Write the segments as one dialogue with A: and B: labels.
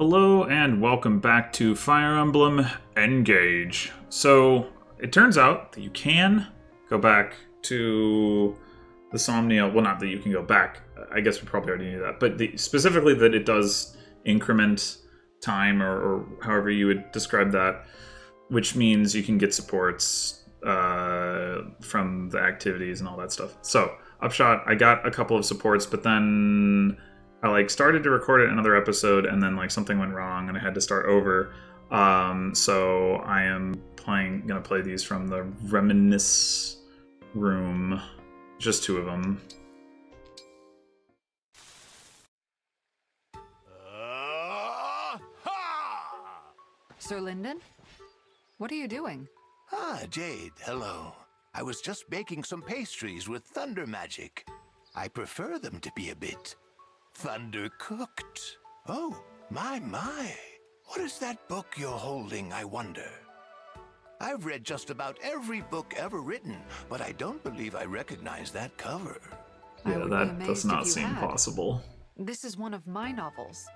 A: Hello and welcome back to Fire Emblem Engage. So, it turns out that you can go back to the Somniel. Well, not that you can go back. I guess we probably already knew that. But specifically that it does increment time, or however you would describe that, which means you can get supports from the activities and all that stuff. So, upshot, I got a couple of supports, but then I started to record it another episode, and then something went wrong, and I had to start over. So I am gonna play these from the Reminisce room, just two of them.
B: Sir Lyndon? What are you doing?
C: Ah, Jade, hello. I was just baking some pastries with thunder magic. I prefer them to be a bit thunder-cooked. Oh, my. What is that book you're holding, I wonder? I've read just about every book ever written, but I don't believe I recognize that cover.
A: Yeah, that does not seem possible.
B: This is one of my novels.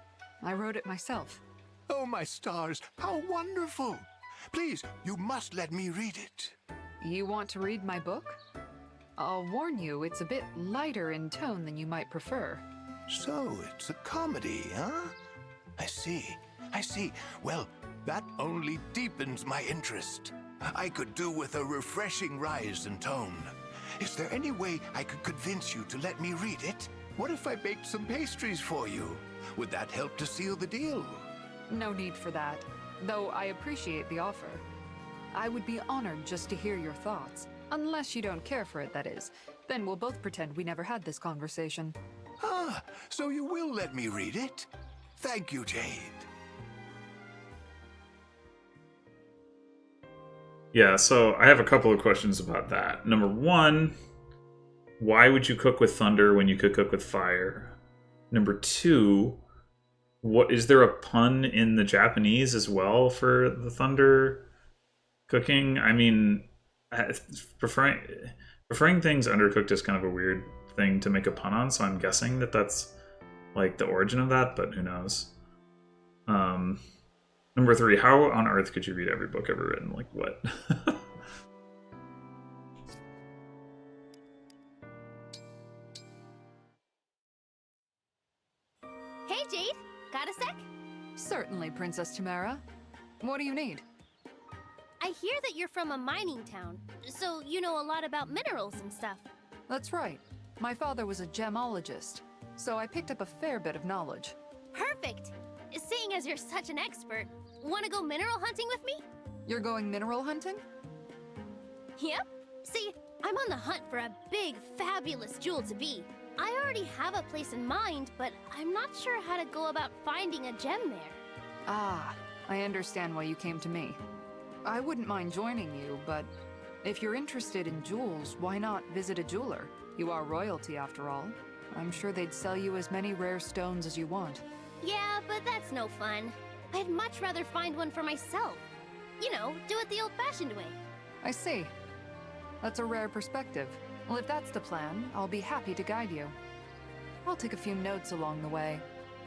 B: I wrote it myself.
C: Oh, my stars, how wonderful! Please, you must let me read it.
B: You want to read my book? I'll warn you, it's a bit lighter in tone than you might prefer.
C: So, it's a comedy, huh? I see. Well, that only deepens my interest. I could do with a refreshing rise in tone. Is there any way I could convince you to let me read it? What if I baked some pastries for you? Would that help to seal the deal?
B: No need for that, though I appreciate the offer. I would be honored just to hear your thoughts. Unless you don't care for it, that is. Then we'll both pretend we never had this conversation.
C: Ah, so you will let me read it? Thank you, Jade.
A: Yeah, so I have a couple of questions about that. Number one, why would you cook with thunder when you could cook with fire? Number two, what is there a pun in the Japanese as well for the thunder cooking? I mean, preferring things undercooked is kind of a weird thing to make a pun on, so I'm guessing that that's the origin of that, but who knows. Number three, how on earth could you read every book ever written? What?
D: Hey, Jade! Got a sec?
B: Certainly, Princess Tamara. What do you need?
D: I hear that you're from a mining town, so you know a lot about minerals and stuff.
B: That's right. My father was a gemologist, so I picked up a fair bit of knowledge.
D: Perfect! Seeing as you're such an expert, wanna go mineral hunting with me?
B: You're going mineral hunting?
D: Yep. See, I'm on the hunt for a big, fabulous jewel to be. I already have a place in mind, but I'm not sure how to go about finding a gem there.
B: Ah, I understand why you came to me. I wouldn't mind joining you, but if you're interested in jewels, why not visit a jeweler? You are royalty, after all. I'm sure they'd sell you as many rare stones as you want.
D: Yeah, but that's no fun. I'd much rather find one for myself. You know, do it the old-fashioned way.
B: I see. That's a rare perspective. Well, if that's the plan, I'll be happy to guide you. I'll take a few notes along the way.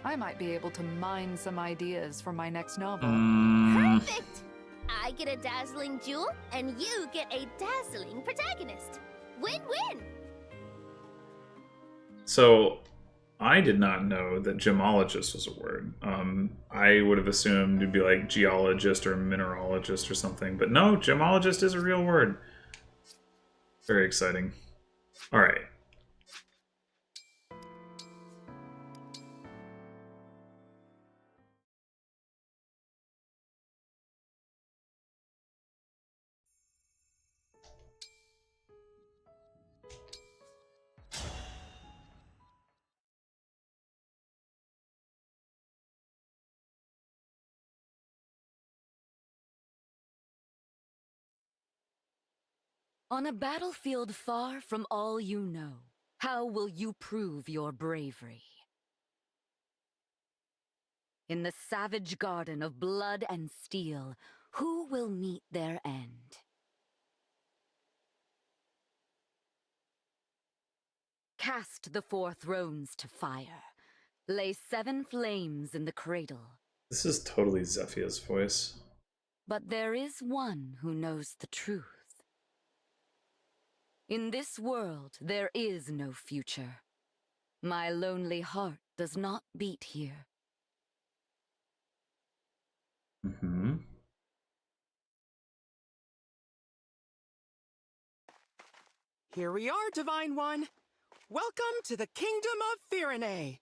B: I might be able to mine some ideas for my next novel.
D: Perfect! I get a dazzling jewel, and you get a dazzling protagonist. Win-win!
A: So, I did not know that gemologist was a word. I would have assumed it'd be like geologist or mineralogist or something, but no, gemologist is a real word. Very exciting. All right.
E: On a battlefield far from all you know, how will you prove your bravery? In the savage garden of blood and steel, who will meet their end? Cast the 4 thrones to fire. Lay 7 flames in the cradle.
A: This is totally Zephia's voice.
E: But there is one who knows the truth. In this world, there is no future. My lonely heart does not beat here.
A: Mm-hmm.
F: Here we are, Divine One. Welcome to the Kingdom of Firene.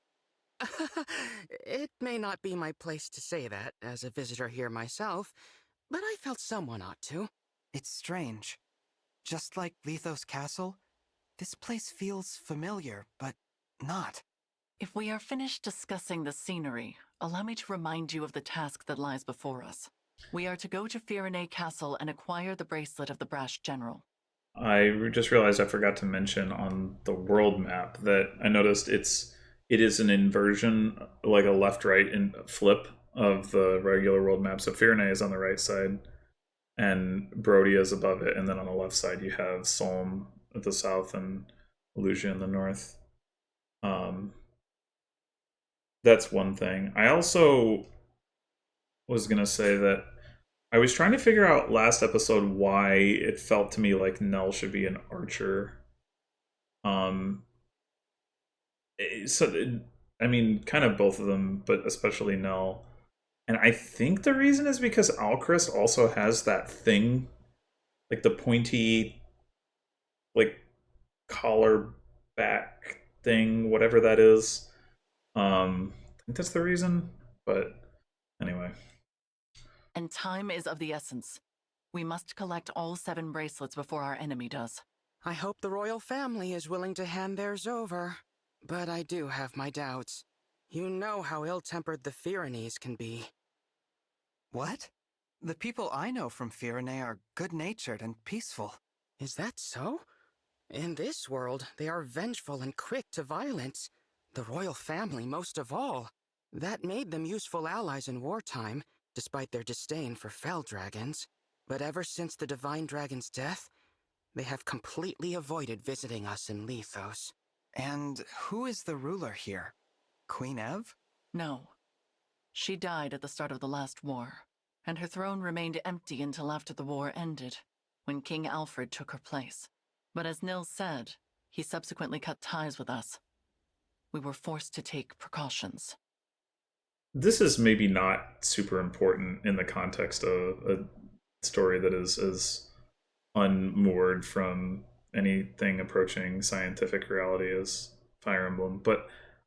F: It may not be my place to say that as a visitor here myself, but I felt someone ought to.
G: It's strange. Just like Lethos Castle, this place feels familiar, but not.
H: If we are finished discussing the scenery, allow me to remind you of the task that lies before us. We are to go to Firene Castle and acquire the bracelet of the Brash General.
A: I just realized I forgot to mention on the world map that I noticed it is an inversion, like a left-right and flip of the regular world map. So Firene is on the right side, and Brodia is above it, and then on the left side you have Solm at the south and Illusia in the north. That's one thing. I also was gonna say that I was trying to figure out last episode why it felt to me like Nell should be an archer. I mean, kind of both of them, but especially Nell. And I think the reason is because Alchrist also has that thing, like the pointy, like collar back thing, whatever that is. I think that's the reason, but anyway.
H: And time is of the essence. We must collect all 7 bracelets before our enemy does.
F: I hope the royal family is willing to hand theirs over. But I do have my doubts. You know how ill-tempered the Firenes can be.
G: What? The people I know from Firene are good-natured and peaceful.
F: Is that so? In this world, they are vengeful and quick to violence. The royal family most of all. That made them useful allies in wartime, despite their disdain for fell dragons. But ever since the Divine Dragon's death, they have completely avoided visiting us in Lethos.
G: And who is the ruler here? Queen Ev?
H: No. She died at the start of the last war, and her throne remained empty until after the war ended, when King Alfred took her place. But as Nils said, he subsequently cut ties with us. We were forced to take precautions.
A: This is maybe not super important in the context of a story that is as unmoored from anything approaching scientific reality as Fire Emblem, but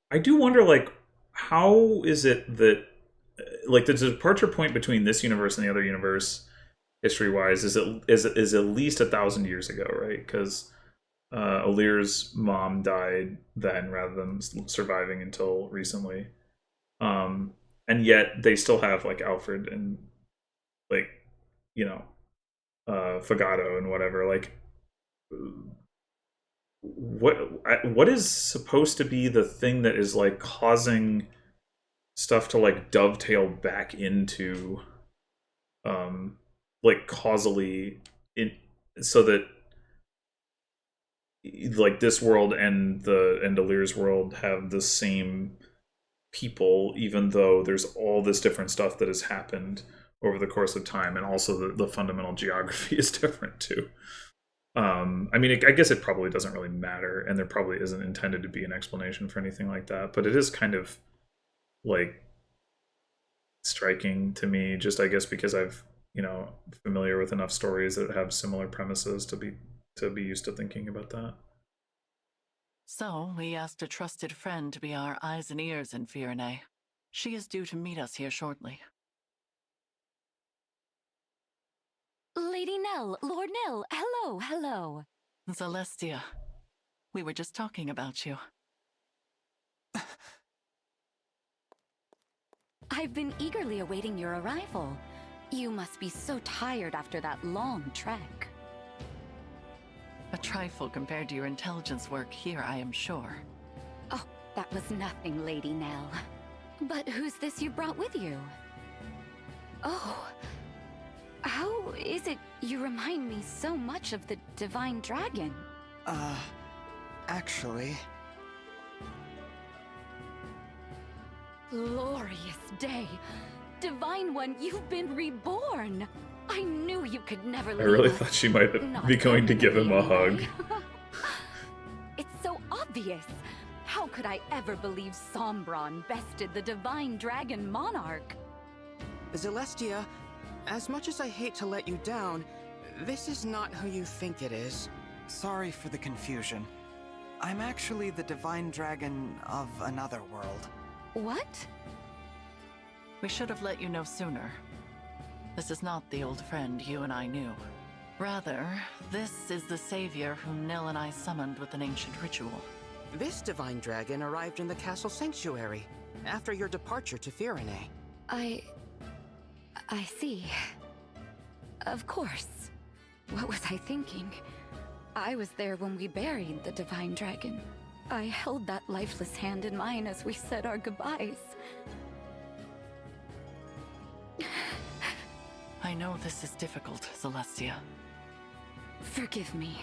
A: I do wonder, like, how is it that, like, the departure point between this universe and the other universe, history-wise, is at least 1,000 years ago, right? Because Alir's mom died then, rather than surviving until recently. And yet they still have, like, Alfred and, like, you know, Fagato and whatever. Like, what is supposed to be the thing that is, like, causing stuff to, like, dovetail back into, like, causally, so that, like, this world and Alir's world have the same people, even though there's all this different stuff that has happened over the course of time, and also the fundamental geography is different too. I mean, I guess it probably doesn't really matter, and there probably isn't intended to be an explanation for anything like that, but it is kind of, like, striking to me, just, I guess, because I've, you know, familiar with enough stories that have similar premises to be used to thinking about that.
H: So, we asked a trusted friend to be our eyes and ears in Firene. She is due to meet us here shortly.
E: Lady Nell, Lord Nell, hello, hello.
H: Celestia, we were just talking about you.
E: I've been eagerly awaiting your arrival. You must be so tired after that long trek.
H: A trifle compared to your intelligence work here, I am sure.
E: Oh, that was nothing, Lady Nell. But who's this you brought with you? Oh, how is it you remind me so much of the Divine Dragon?
G: Actually...
E: Glorious day. Divine One, you've been reborn! I knew you could never leave
A: I really
E: us.
A: thought she might
E: Not
A: be going to give him a hug.
E: anyway. It's so obvious. How could I ever believe Sombron bested the Divine Dragon Monarch?
F: Celestia, as much as I hate to let you down, this is not who you think it is.
G: Sorry for the confusion. I'm actually the divine dragon of another world.
E: What?
H: We should have let you know sooner. This is not the old friend you and I knew. Rather, this is the savior whom Nil and I summoned with an ancient ritual.
F: This divine dragon arrived in the castle sanctuary after your departure to Firene.
E: I see. Of course. What was I thinking? I was there when we buried the Divine Dragon. I held that lifeless hand in mine as we said our goodbyes.
H: I know this is difficult, Celestia.
E: Forgive me.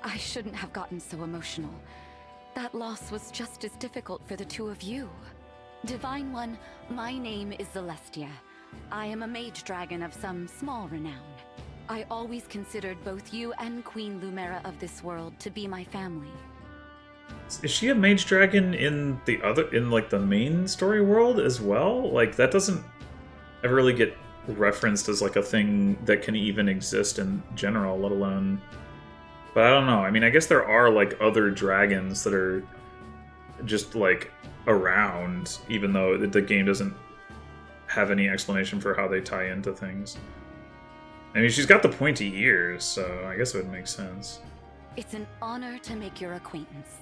E: I shouldn't have gotten so emotional. That loss was just as difficult for the two of you. Divine One, my name is Celestia. I am a mage dragon of some small renown. I always considered both you and Queen Lumera of this world to be my family.
A: Is she a mage dragon in like the main story world as well? Like that doesn't ever really get referenced as like a thing that can even exist in general, let alone. But I don't know. I mean, I guess there are like other dragons that are just like around, even though the game doesn't have any explanation for how they tie into things. I mean, she's got the pointy ears, so I guess it would make sense.
E: It's an honor to make your acquaintance.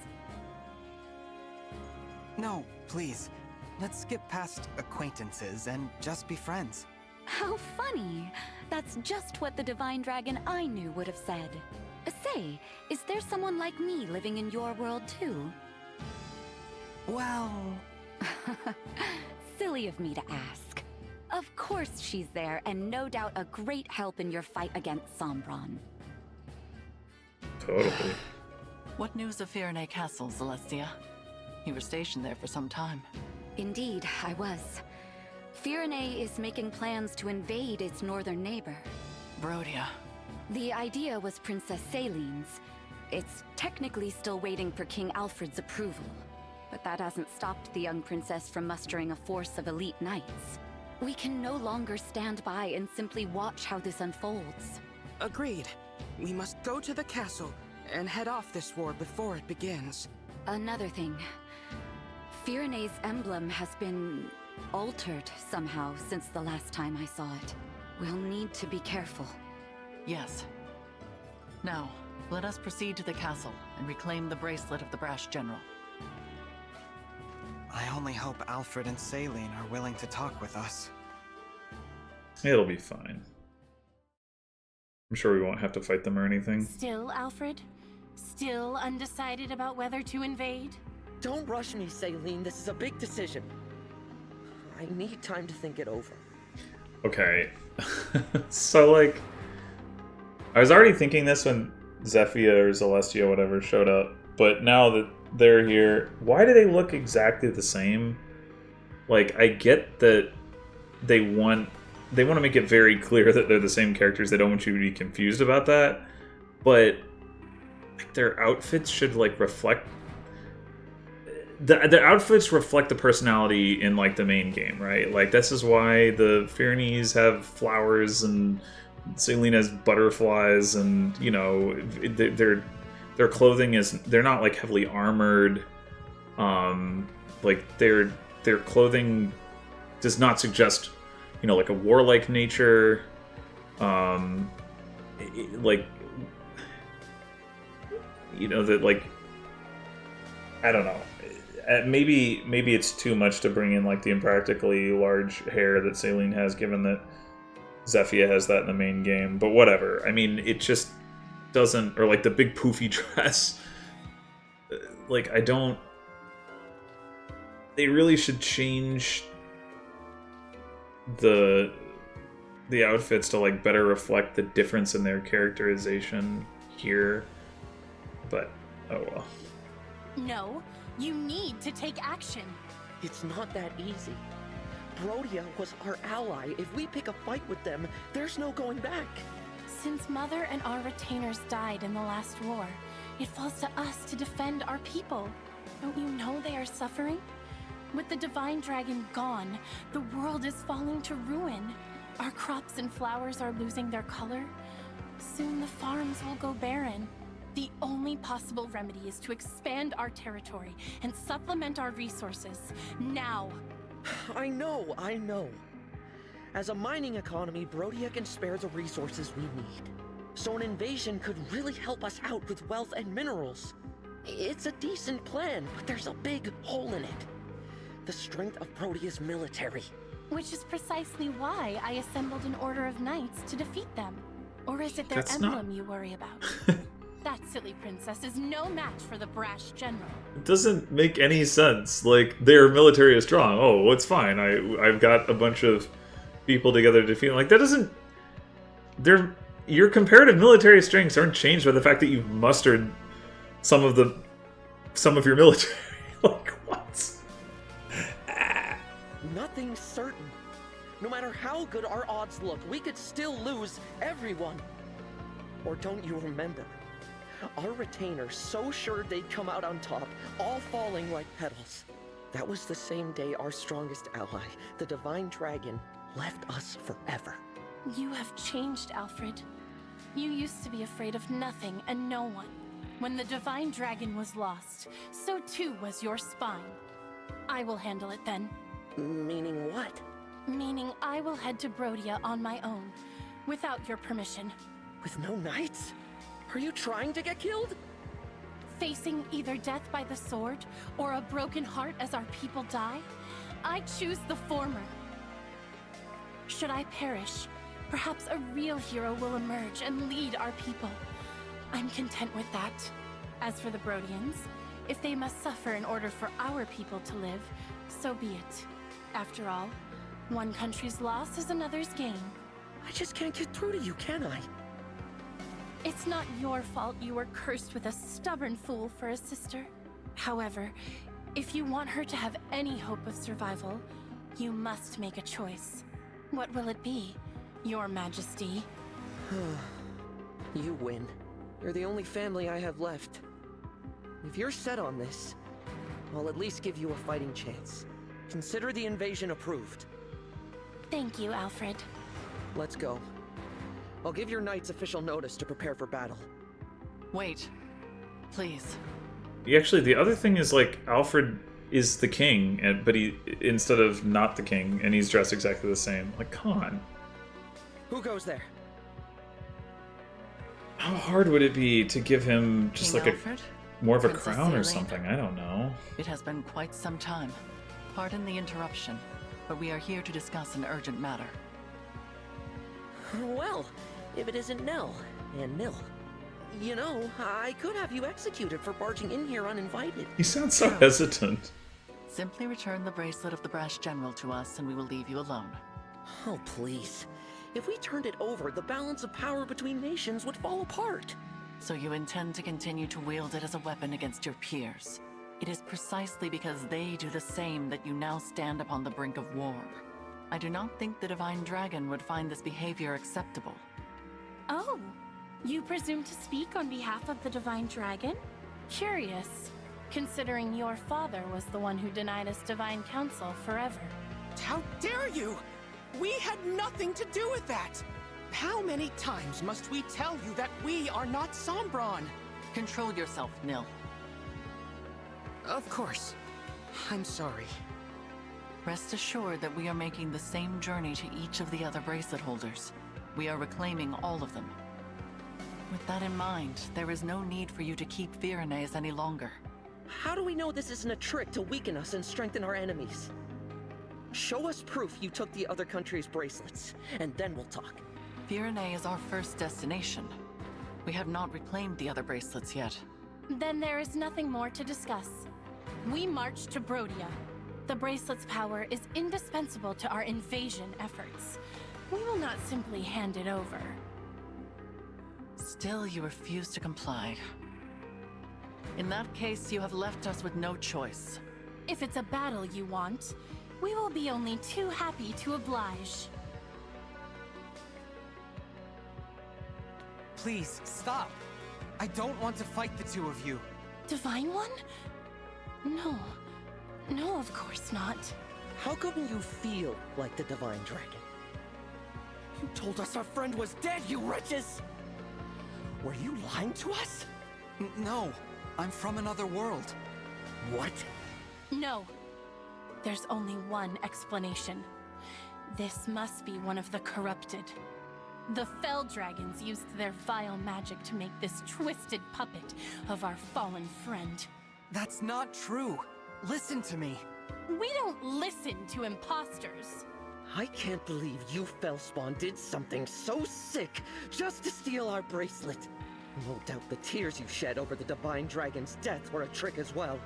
G: No, please. Let's skip past acquaintances and just be friends.
E: How funny! That's just what the Divine Dragon I knew would have said. Say, is there someone like me living in your world too?
G: Well...
E: Silly of me to ask. Of course she's there, and no doubt a great help in your fight against Sombron.
A: Totally.
H: What news of Firene Castle, Celestia? You were stationed there for some time.
E: Indeed, I was. Firene is making plans to invade its northern neighbor.
H: Brodia.
E: The idea was Princess Celine's. It's technically still waiting for King Alfred's approval, but that hasn't stopped the young princess from mustering a force of elite knights. We can no longer stand by and simply watch how this unfolds.
F: Agreed. We must go to the castle and head off this war before it begins.
E: Another thing. Firene's emblem has been altered somehow since the last time I saw it. We'll need to be careful.
H: Yes. Now, let us proceed to the castle and reclaim the bracelet of the brash general.
G: I only hope Alfred and Celine are willing to talk with us.
A: It'll be fine. I'm sure we won't have to fight them or anything.
I: Still, Alfred? Still undecided about whether to invade?
J: Don't rush me, Celine. This is a big decision. I need time to think it over.
A: Okay. So, like, I was already thinking this when Zephyia or Celestia, whatever, showed up. But now that they're here, why do they look exactly the same? Like, I get that they want to make it very clear that they're the same characters. They don't want you to be confused about that. But like, their outfits should like reflect the outfits reflect the personality in like the main game, right? Like this is why the Firenes have flowers and Celine has butterflies, and you know their clothing is, they're not like heavily armored. Like their clothing does not suggest, you know, like a warlike nature. Like, you know, that like, I don't know. Maybe it's too much to bring in like the impractically large hair that Celine has, given that Zephyia has that in the main game. But whatever. I mean, it just doesn't, or like the big poofy dress. Like, I don't. They really should change the outfits to like better reflect the difference in their characterization here. But oh well.
I: No, you need to take action.
J: It's not that easy. Brodia was our ally. If we pick a fight with them, there's no going back.
I: Since Mother and our retainers died in the last war, it falls to us to defend our people. Don't you know they are suffering? With the Divine Dragon gone, the world is falling to ruin. Our crops and flowers are losing their color. Soon the farms will go barren. The only possible remedy is to expand our territory and supplement our resources, now.
J: I know. As a mining economy, Brodia can spare the resources we need. So an invasion could really help us out with wealth and minerals. It's a decent plan, but there's a big hole in it. The strength of Brodia's military.
I: Which is precisely why I assembled an order of knights to defeat them. Or is it their
A: That's
I: emblem you worry about? That silly princess is no match for the brash general.
A: It doesn't make any sense. Like, their military is strong. Oh, it's fine. I've got a bunch of people together to defeat them. Like, that doesn't... Your comparative military strengths aren't changed by the fact that you've mustered some of your military. Like, what?
J: Nothing's certain. No matter how good our odds look, we could still lose everyone. Or don't you remember? Our retainers so sure they'd come out on top, all falling like petals. That was the same day our strongest ally, the Divine Dragon, left us forever.
I: You have changed, Alfred. You used to be afraid of nothing and no one. When the Divine Dragon was lost, so too was your spine. I will handle it then.
J: Meaning what?
I: Meaning I will head to Brodia on my own, without your permission.
J: With no knights? Are you trying to get killed?
I: Facing either death by the sword, or a broken heart as our people die, I choose the former. Should I perish, perhaps a real hero will emerge and lead our people. I'm content with that. As for the Brodians, if they must suffer in order for our people to live, so be it. After all, one country's loss is another's gain.
J: I just can't get through to you, can I?
I: It's not your fault you were cursed with a stubborn fool for a sister. However, if you want her to have any hope of survival, you must make a choice. What will it be, Your Majesty?
J: You win. You're the only family I have left. If you're set on this, I'll at least give you a fighting chance. Consider the invasion approved.
I: Thank you, Alfred.
J: Let's go. I'll give your knights official notice to prepare for battle.
H: Wait. Please.
A: Actually, the other thing is, like, Alfred is the king, but he instead of not the king, and he's dressed exactly the same. Like, come on.
J: Who goes there?
A: How hard would it be to give him just
H: King
A: like
H: Alfred?
A: more of a
H: Princess
A: crown or
H: Celine?
A: something? I don't know.
H: It has been quite some time. Pardon the interruption, but we are here to discuss an urgent matter.
J: Well, if it isn't Nell, and Nil. You know, I could have you executed for barging in here uninvited.
A: You sound so hesitant.
H: Simply return the bracelet of the brash general to us and we will leave you alone.
J: Oh, please. If we turned it over, the balance of power between nations would fall apart.
H: So you intend to continue to wield it as a weapon against your peers. It is precisely because they do the same that you now stand upon the brink of war. I do not think the Divine Dragon would find this behavior acceptable.
I: Oh, you presume to speak on behalf of the Divine Dragon? Curious, considering your father was the one who denied us Divine Counsel forever.
F: How dare you! We had nothing to do with that! How many times must we tell you that we are not Sombron?
H: Control yourself, Nil.
F: Of course. I'm sorry.
H: Rest assured that we are making the same journey to each of the other bracelet holders. We are reclaiming all of them. With that in mind, there is no need for you to keep Firenays any longer.
J: How do we know this isn't a trick to weaken us and strengthen our enemies? Show us proof you took the other country's bracelets, and then we'll talk.
H: Firenay is our first destination. We have not reclaimed the other bracelets yet.
I: Then there is nothing more to discuss. We march to Brodia. The bracelet's power is indispensable to our invasion efforts. We will not simply hand it over.
H: Still, you refuse to comply. In that case, you have left us with no choice.
I: If it's a battle you want, We will be only too happy to oblige.
G: Please, stop. I don't want to fight the two of you.
I: Divine One? No. No, of course not.
J: How come you feel like the Divine Dragon? You told us our friend was dead, you wretches! Were you lying to us?
G: No, I'm from another world.
J: What?
I: No. There's only one explanation. This must be one of the corrupted. The Fell Dragons used their vile magic to make this twisted puppet of our fallen friend.
G: That's not true. Listen to me.
I: We don't listen to imposters.
J: I can't believe you Fellspawn did something so sick just to steal our bracelet. No doubt the tears you shed over the Divine Dragon's death were a trick as well.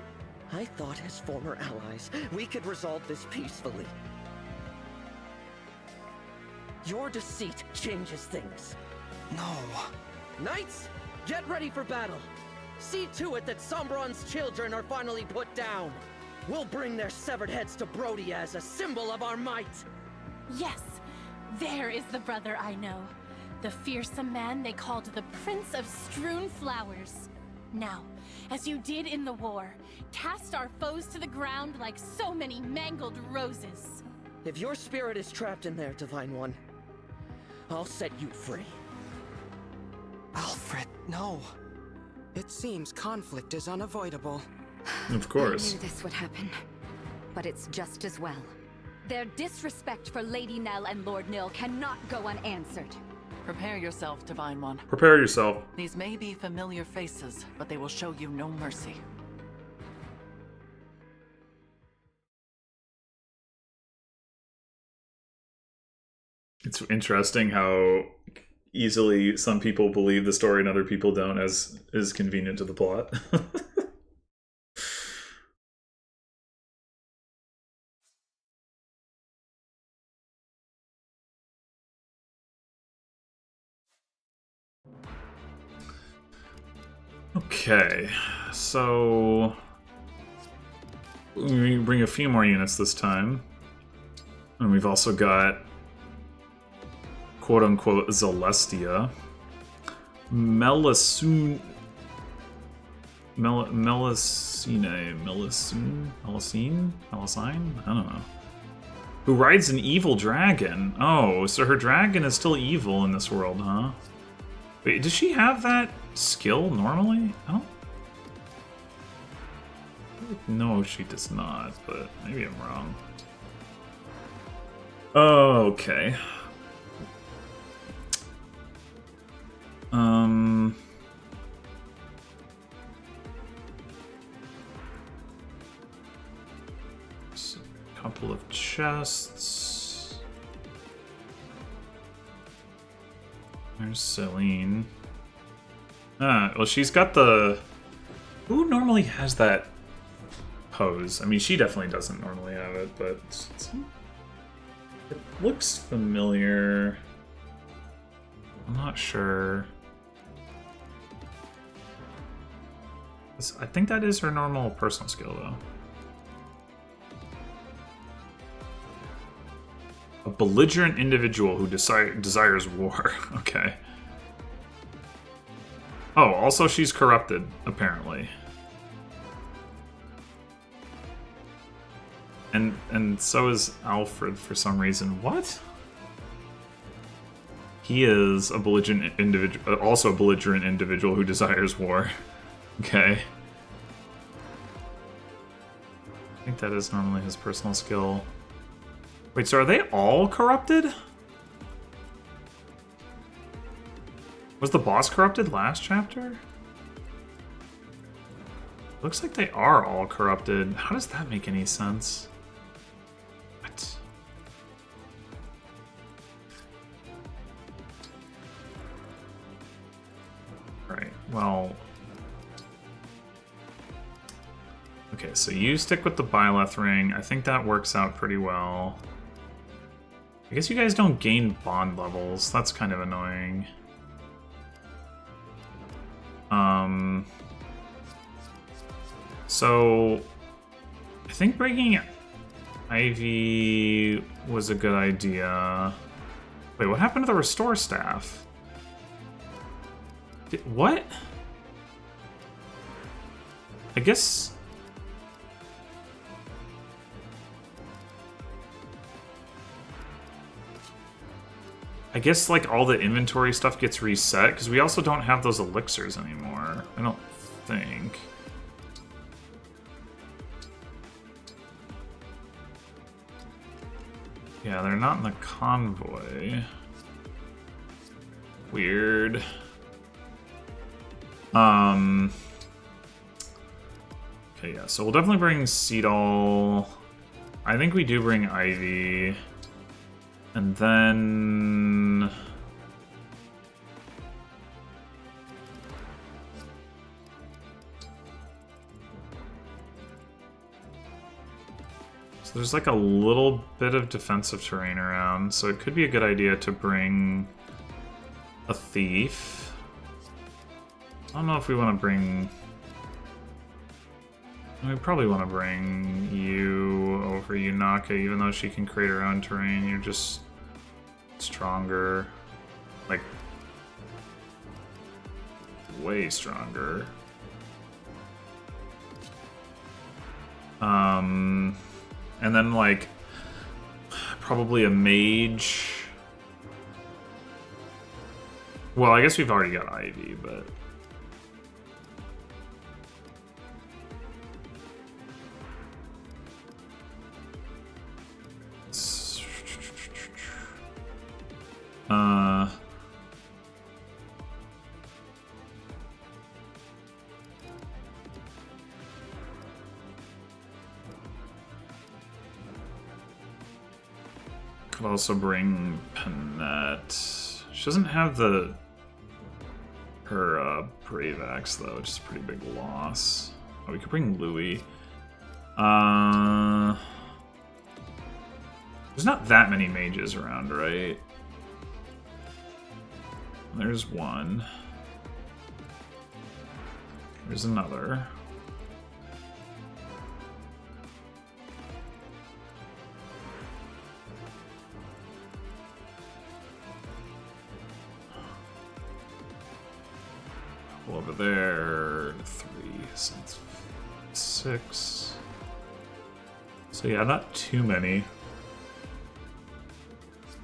J: I thought as former allies, we could resolve this peacefully. Your deceit changes things.
G: No.
J: Knights, get ready for battle. See to it that Sombron's children are finally put down. We'll bring their severed heads to Brody as a symbol of our might.
I: Yes, there is the brother I know. The fearsome man they called the Prince of Strewn Flowers. Now, as you did in the war, cast our foes to the ground like so many mangled roses.
J: If your spirit is trapped in there, Divine One, I'll set you free.
G: Alfred, no.
F: It seems conflict is unavoidable.
A: Of course.
E: I knew this would happen, but it's just as well. Their disrespect for Lady Nell and Lord Nil cannot go unanswered.
H: Prepare yourself, Divine One.
A: Prepare yourself.
H: These may be familiar faces, but they will show you no mercy.
A: It's interesting how easily some people believe the story and other people don't, as is convenient to the plot. Okay, so we bring a few more units this time. And we've also got quote-unquote Celestia. Melusine? I don't know. Who rides an evil dragon. Oh, so her dragon is still evil in this world, huh? Wait, does she have that skill normally? I don't... No, she does not, but maybe I'm wrong. Oh, okay. A couple of chests. There's Celine. Well, she's got the... Who normally has that pose? I mean, she definitely doesn't normally have it, but it looks familiar. I'm not sure. I think that is her normal personal skill, though. A belligerent individual who desires war. Okay. Oh, also she's corrupted, apparently. And so is Alfred for some reason. What? He is a belligerent individual, also a belligerent individual who desires war. Okay. I think that is normally his personal skill. Wait, so are they all corrupted? Was the boss corrupted last chapter? Looks like they are all corrupted. How does that make any sense? What? Right, well... Okay, so you stick with the Byleth ring. I think that works out pretty well. I guess you guys don't gain bond levels. That's kind of annoying. So I think bringing Ivy was a good idea. Wait, what happened to the restore staff? What? I guess... like all the inventory stuff gets reset, because we also don't have those elixirs anymore. I don't think. Yeah, they're not in the convoy. Weird. Okay, yeah, so we'll definitely bring Seedall. I think we do bring Ivy. And then... so there's like a little bit of defensive terrain around, so it could be a good idea to bring a thief. I don't know if we want to bring... we probably want to bring you over Yunaka, even though she can create her own terrain. You're just stronger. Like, way stronger. And then, like, probably a mage. Well, I guess we've already got Ivy, but... could also bring Panette. She doesn't have her Brave Axe though, which is a pretty big loss. Oh, we could bring Louis. There's not that many mages around, right? There's one. There's another. Over there, 3, so it's 6. So yeah, not too many.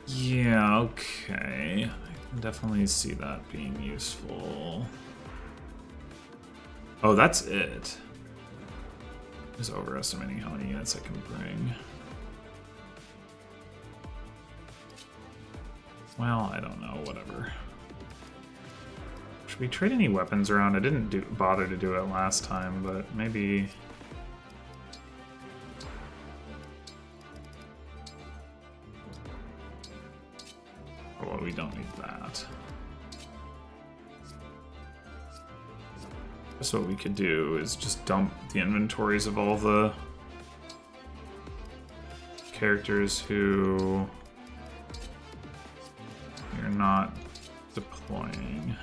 A: Yeah, okay. I can definitely see that being useful. Oh, that's it. Just overestimating how many units I can bring. Well, I don't know, whatever. Should we trade any weapons around? I didn't bother to do it last time, but maybe... oh, well, we don't need that. So what we could do is just dump the inventories of all the characters who you're not deploying.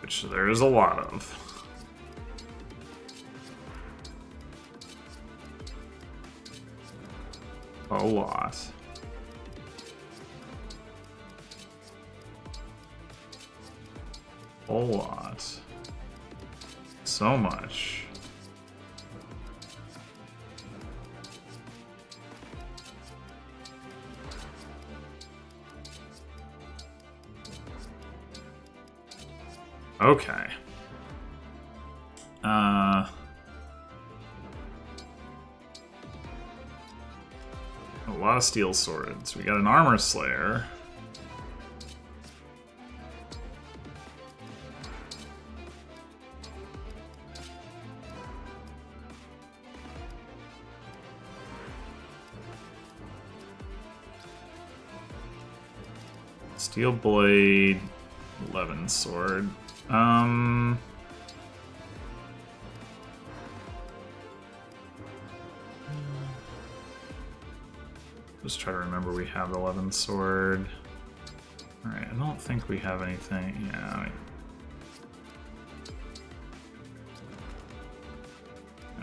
A: Which there is a lot of. A lot. A lot. So much. Okay. A lot of steel swords. We got an armor slayer. Steel blade, 11 sword. Just try to remember we have the 11th sword. Alright, I don't think we have anything. Yeah.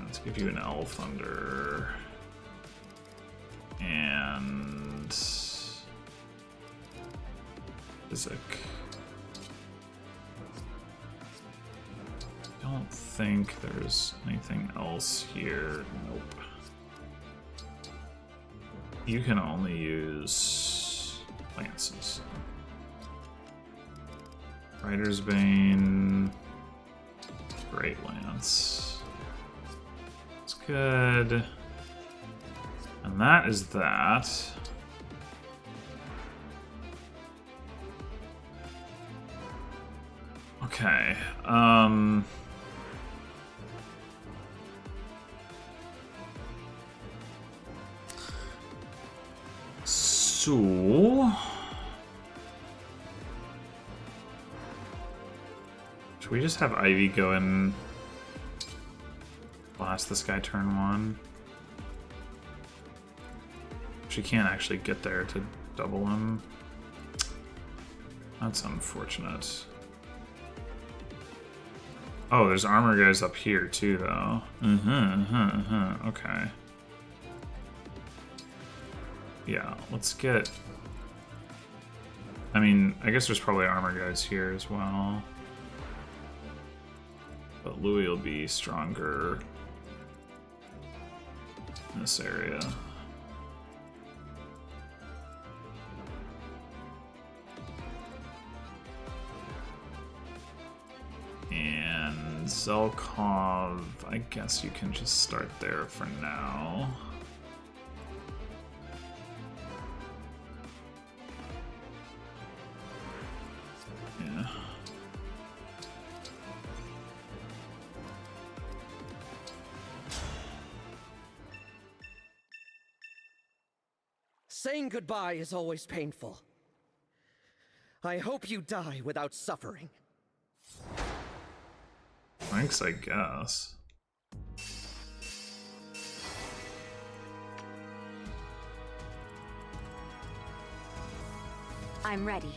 A: Let's give you an L Thunder. And Physic. I don't think there's anything else here. Nope. You can only use lances. Rider's Bane. Great Lance. It's good. And that is that. Okay. So should we just have Ivy go and blast this guy turn 1? She can't actually get there to double him. That's unfortunate. Oh, there's armor guys up here too, though. Okay. Yeah, let's get... I mean, I guess there's probably armor guys here as well. But Louis will be stronger in this area. And Zelkov, I guess you can just start there for now. Yeah.
J: Saying goodbye is always painful. I hope you die without suffering.
A: Thanks, I guess.
E: I'm ready.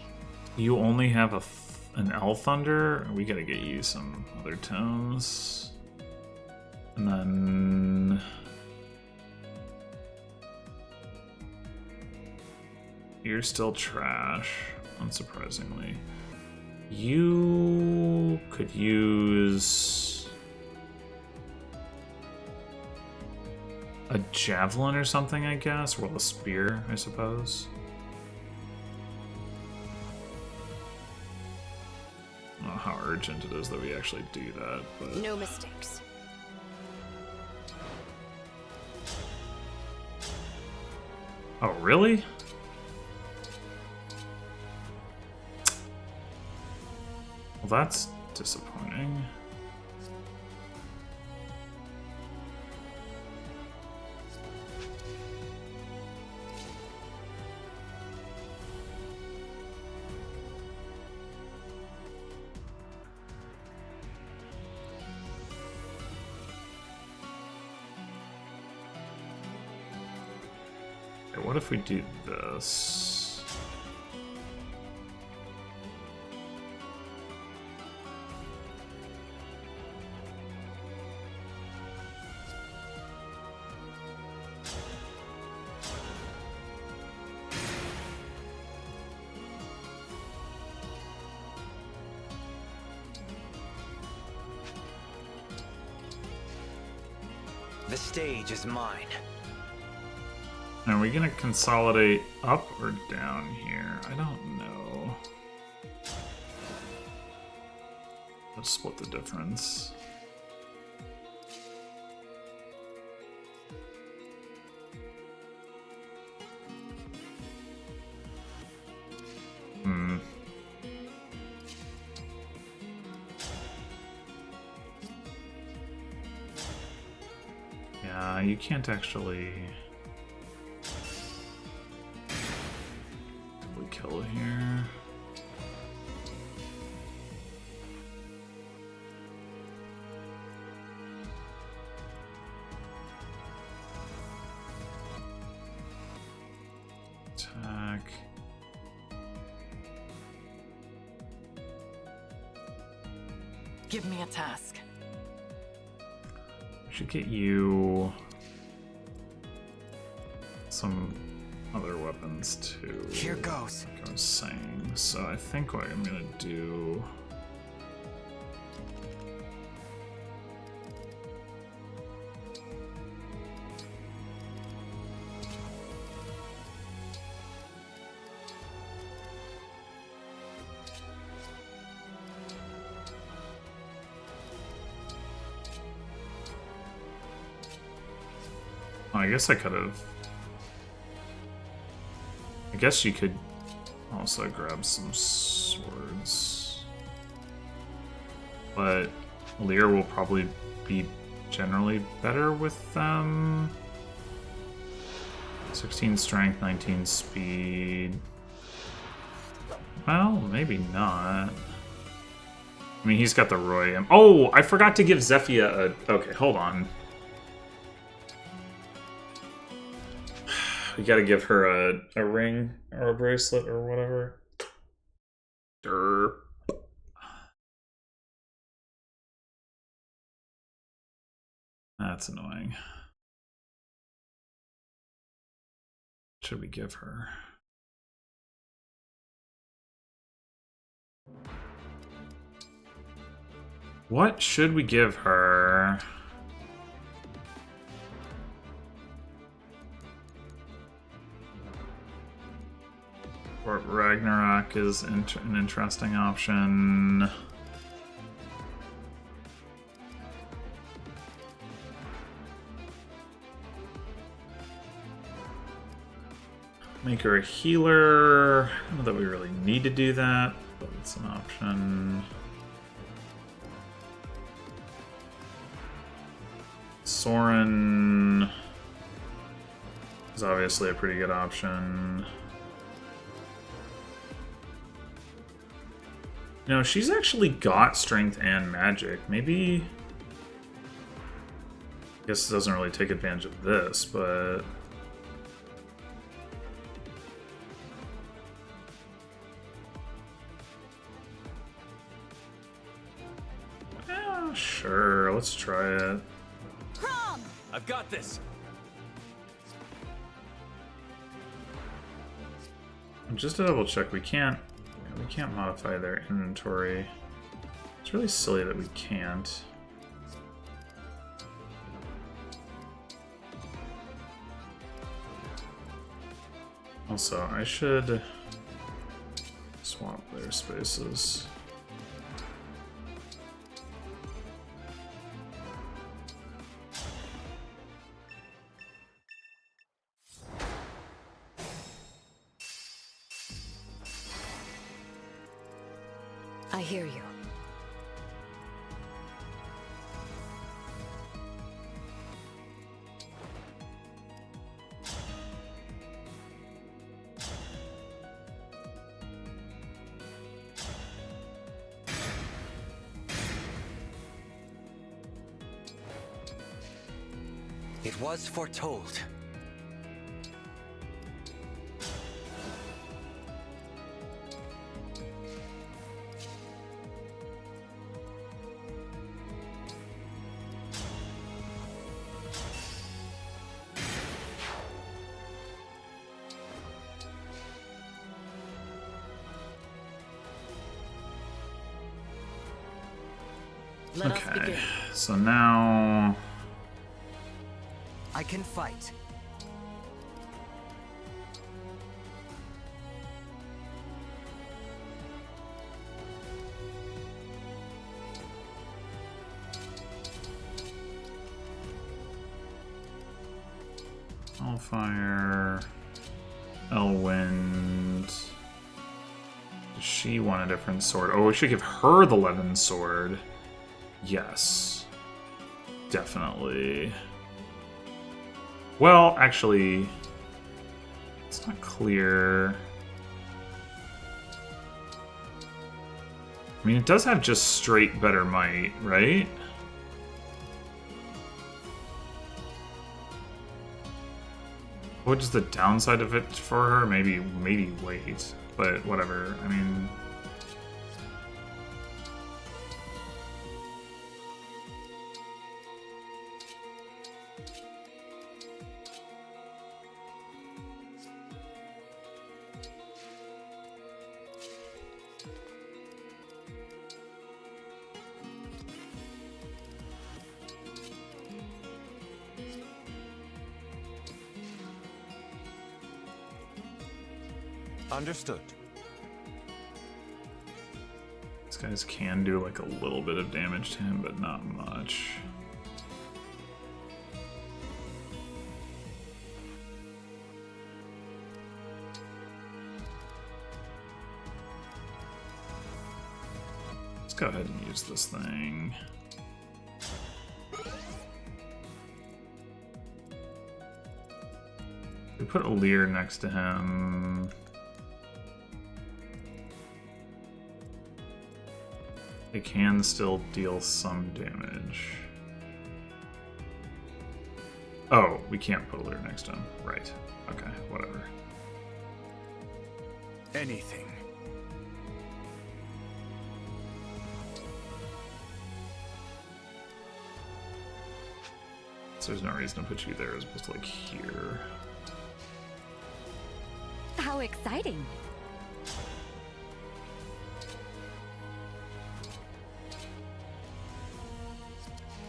A: You only have an L Thunder? We gotta get you some other tomes. And then... You're still trash, unsurprisingly. You could use a javelin or something, I guess. Well, a spear, I suppose. I don't know how urgent it is that we actually do that, but...
E: No mistakes.
A: Oh, really? Well, that's disappointing. Okay, what if we do this?
K: The stage is mine.
A: Are we gonna consolidate up or down here? I don't know. Let's split the difference. Yeah, you can't actually kill here.
H: Give me a task.
A: I should get you some other weapons too.
G: Here goes.
A: Like I was saying. So I think what I'm gonna do. I guess I could have. I guess you could also grab some swords. But Lear will probably be generally better with them. 16 strength, 19 speed. Well, maybe not. I mean, he's got the Roy. Oh, I forgot to give Zephia a. Okay, hold on. We gotta give her a ring or a bracelet or whatever. Durr. That's annoying. What should we give her? What should we give her? Fort Ragnarok is an interesting option. Make her a healer. I don't know that we really need to do that, but it's an option. Soren is obviously a pretty good option. No, she's actually got strength and magic. Maybe. I guess it doesn't really take advantage of this, but. Yeah, sure. Let's try it.
K: I've got this.
A: Just to double check, we can't modify their inventory. It's really silly that we can't. Also, I should swap their spaces.
E: I hear you.
K: It was foretold.
H: Let us
A: Okay,
H: begin.
A: so now
G: I can fight.
A: Hellfire, Elwind. Does she want a different sword? Oh, we should give her the Levin sword. Yes. Definitely. Well, actually, it's not clear. I mean, it does have just straight better might, right? What is the downside of it for her? Maybe weight, but whatever. I mean,
C: Understood.
A: These guys can do like a little bit of damage to him, but not much. Let's go ahead and use this thing. We put a Lear next to him. It can still deal some damage. Oh, we can't put a Lear next to him. Right. Okay, whatever.
C: Anything.
A: So there's no reason to put you there as opposed to like here.
E: How exciting!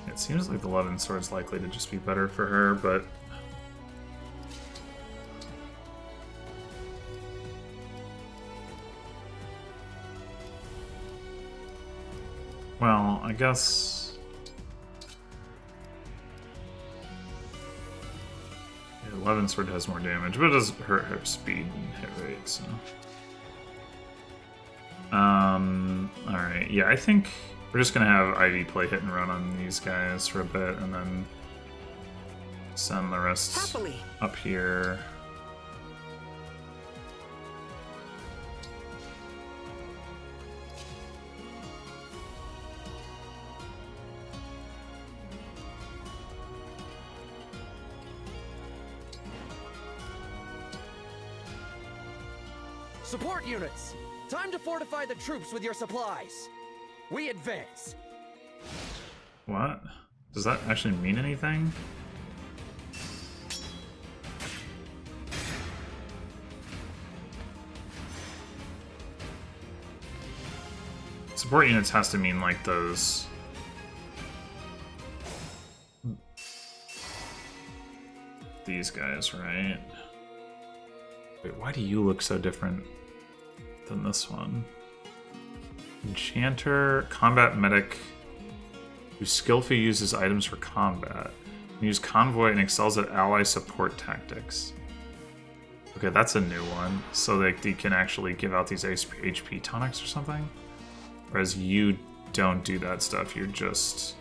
A: It seems like the Levin Sword's likely to just be better for her, but... Well, I guess... Yeah, Levin Sword has more damage, but it does hurt her speed and hit rate, so... Alright, yeah, I think... We're just gonna have Ivy play hit and run on these guys for a bit, and then send the rest
F: Happily.
A: up here.
J: Support units! Time to fortify the troops with your supplies. We advance.
A: What? Does that actually mean anything? Support units has to mean like those... These guys, right? Wait, why do you look so different than this one? Enchanter, combat medic, who skillfully uses items for combat. Use convoy and excels at ally support tactics. Okay, that's a new one. So they can actually give out these HP tonics or something? Whereas you don't do that stuff, you're just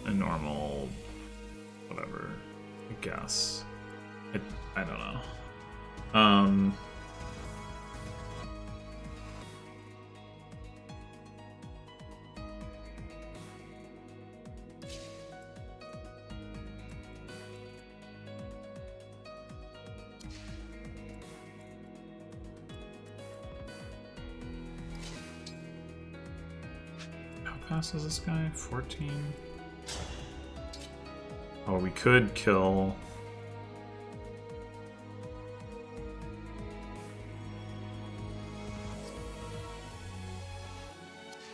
A: a normal... whatever, I guess. I don't know. How fast is this guy? 14? Oh, we could kill...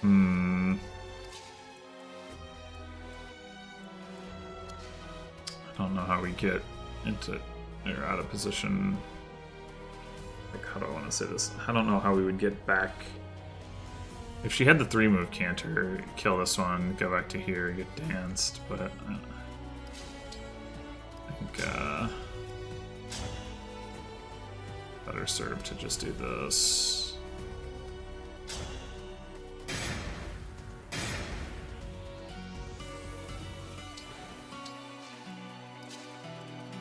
A: I don't know how we get into or out of position. Like, how do I want to say this? I don't know how we would get back. If she had the 3-move canter, kill this one, go back to here, get danced, but I think better served to just do this.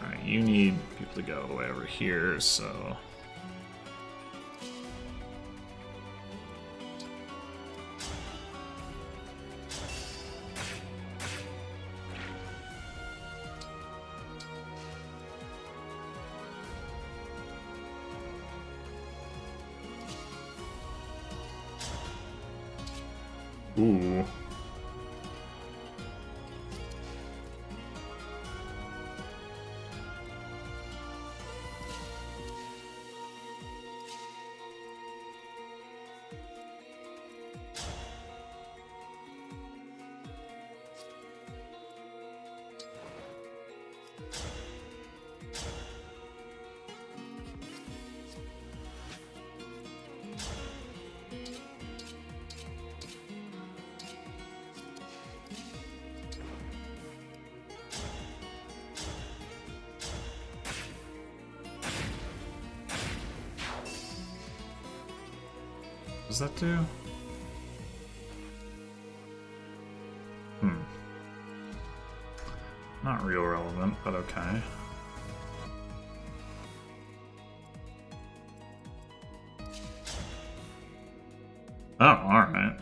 A: Alright, you need people to go way over here, so... Ooh. does that do? Not real relevant, but okay. Oh, alright.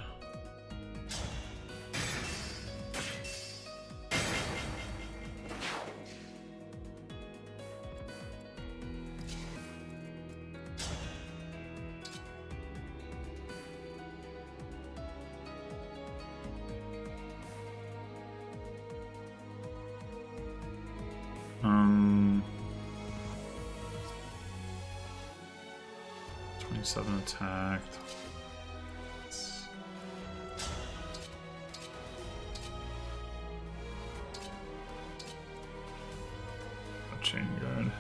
A: Um, 27 attacked. Chain guard.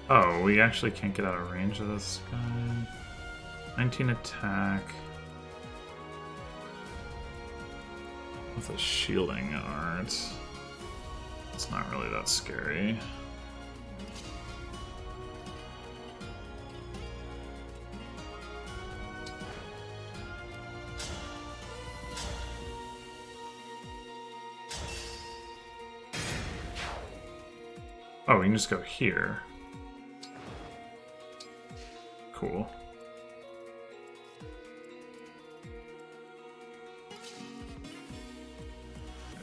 A: Oh, we actually can't get out of range of this guy. 19 attack. With a shielding art. It's not really that scary. Oh, we can just go here. Cool.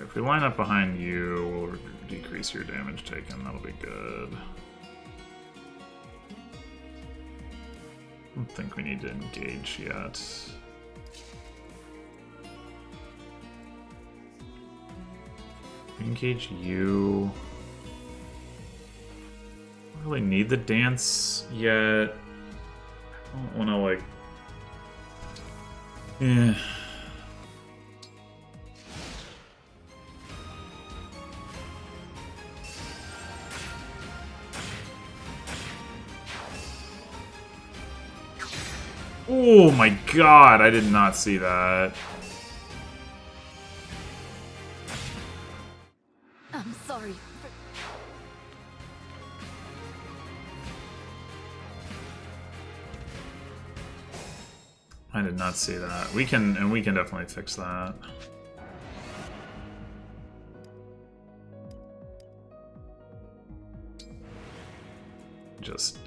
A: If we line up behind you, we'll decrease your damage taken. That'll be good. I don't think we need to engage yet. Engage you. Don't really need the dance yet. I don't want to, like... Yeah. Oh my god, I did not see that.
E: I'm sorry.
A: I did not see that. We can definitely fix that. Just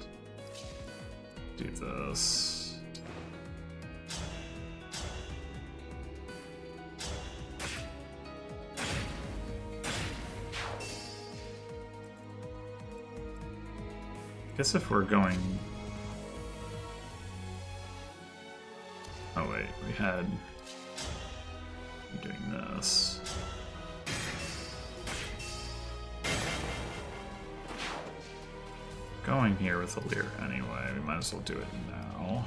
A: do this. Guess if we're going... Oh wait, we had... doing this. Going here with a leer anyway, we might as well do it now.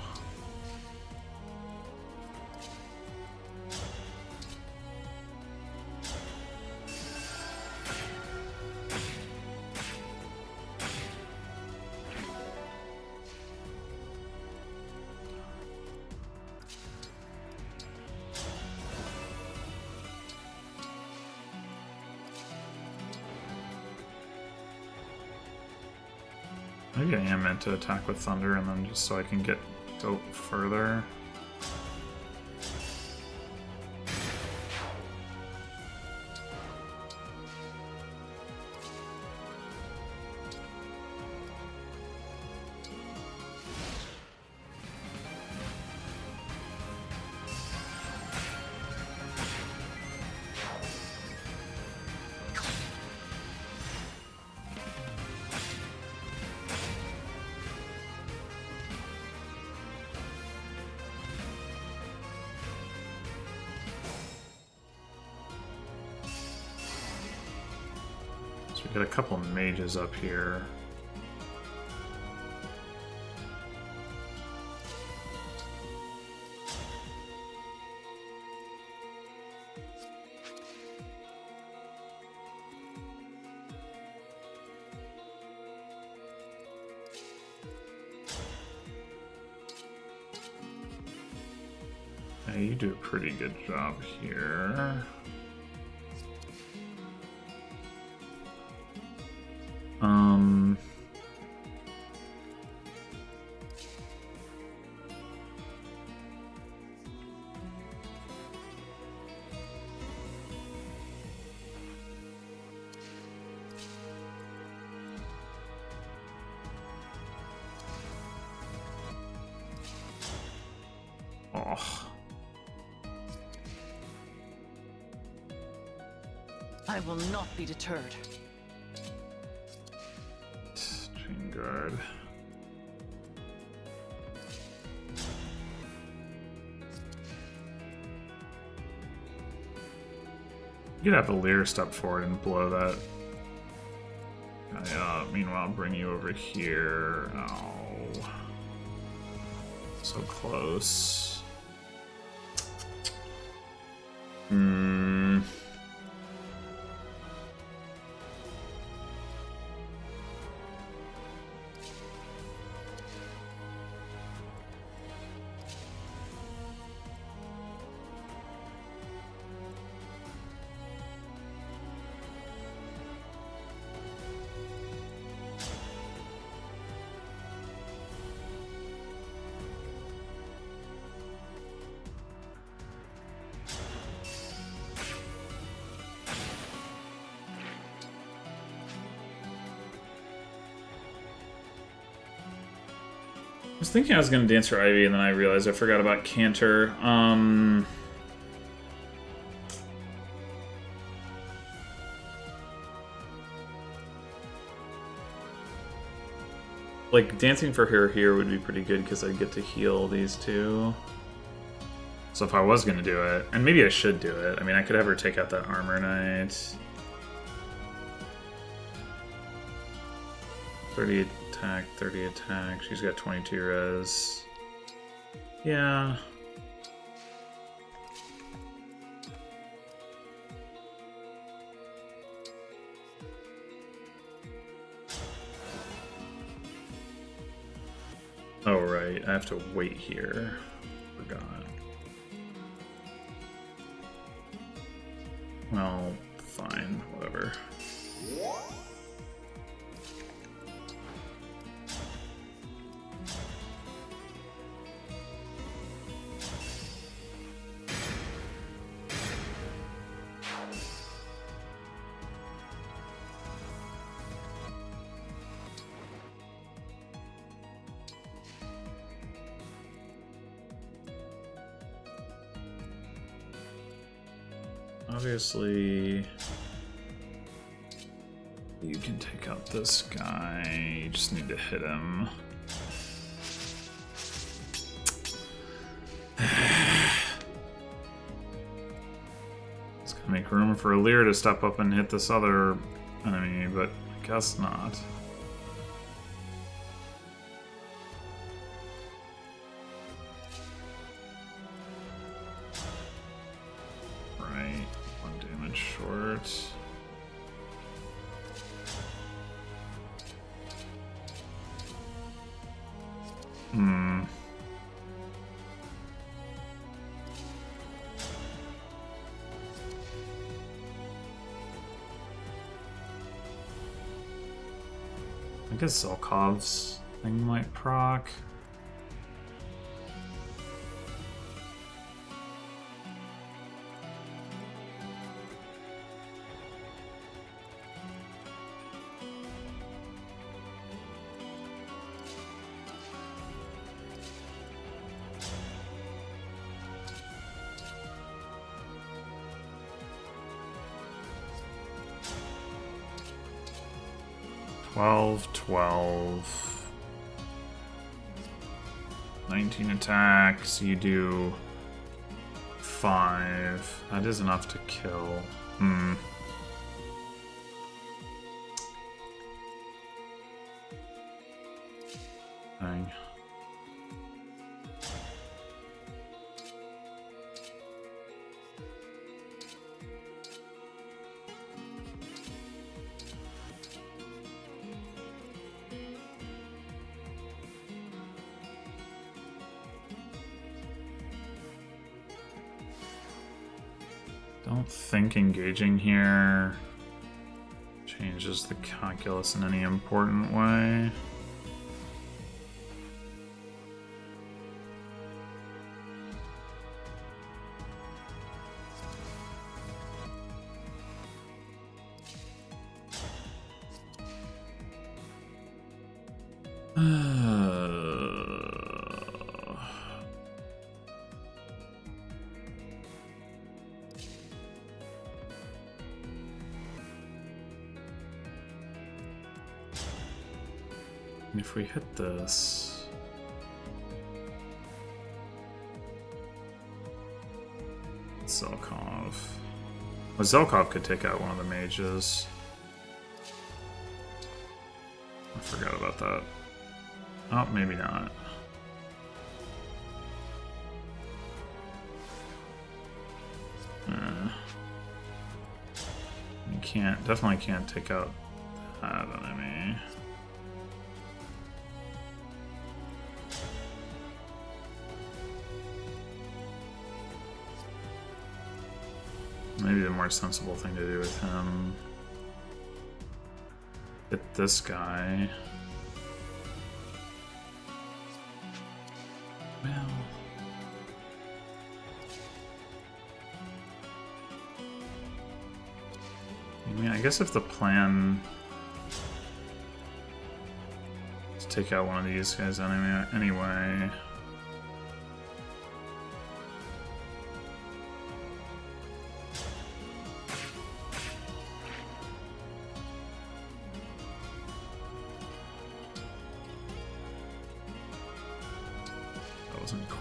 A: Maybe I am meant to attack with thunder and then just so I can go further. So we got a couple of mages up here. Okay, you do a pretty good job here. Oh.
H: I will not be deterred.
A: Chain guard. You could have the Lear step forward and blow that. Meanwhile, bring you over here. Oh. So close. I was thinking I was going to dance for Ivy, and then I realized I forgot about Cantor. Like, dancing for her here would be pretty good, because I'd get to heal these two. So if I was going to do it, and maybe I should do it, I mean, I could have her take out that Armor Knight. 30 attack, 30 attack. She's got 22 res. Yeah. Oh, right. I have to wait here. Forgot. Well, fine. Whatever. Obviously, you can take out this guy. You just need to hit him. It's gonna make room for Lear to step up and hit this other enemy, but I guess not. I guess Zelkov's thing might proc. Twelve. 19 attacks, you do 5. That is enough to kill. Dang. Don't think engaging here changes the calculus in any important way. If we hit this, Zelkov. Well, Zelkov could take out one of the mages. I forgot about that. Oh, maybe not. You can't, definitely can't take out that enemy. Maybe the more sensible thing to do with him. Hit this guy. Well. I mean, I guess if the plan is to take out one of these guys anyway.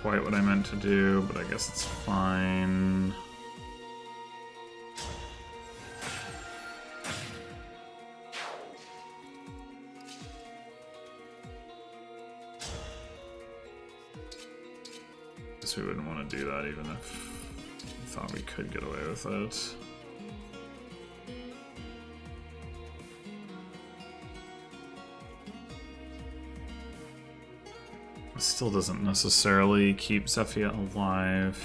A: Quite what I meant to do, but I guess it's fine. Guess we wouldn't want to do that even if we thought we could get away with it. Still doesn't necessarily keep Zephyr alive.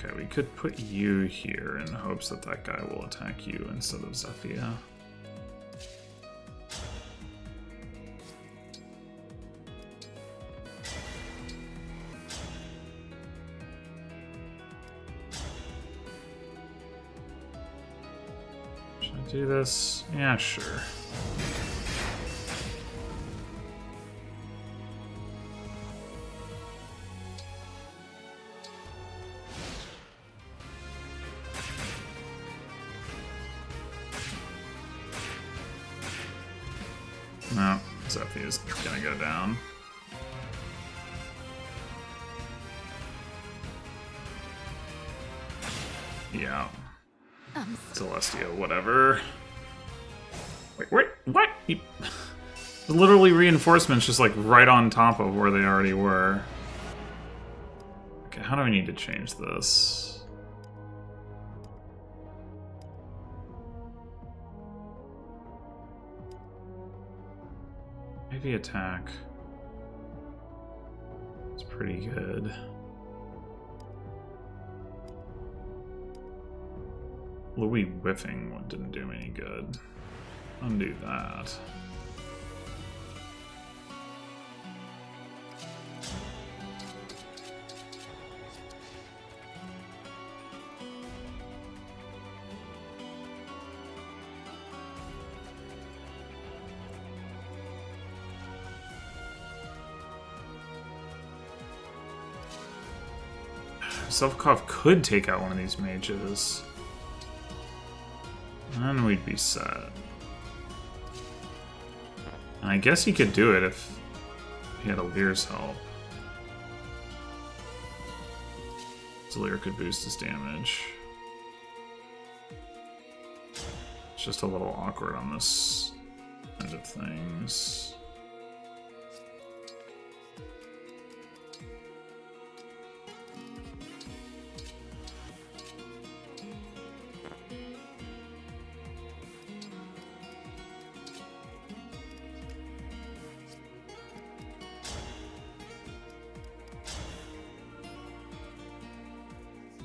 A: Okay, we could put you here in hopes that that guy will attack you instead of Zephyr. Do this? Yeah, sure. No, Zephyr is gonna go down. Yeah. Celestia, whatever. Wait, what? Literally reinforcements just like right on top of where they already were. Okay, how do I need to change this? Maybe attack. It's pretty good. Louis whiffing didn't do me any good. Undo that. Zelkov could take out one of these mages. And we'd be set. And I guess he could do it if he had Alir's help. So Alir could boost his damage. It's just a little awkward on this end of things.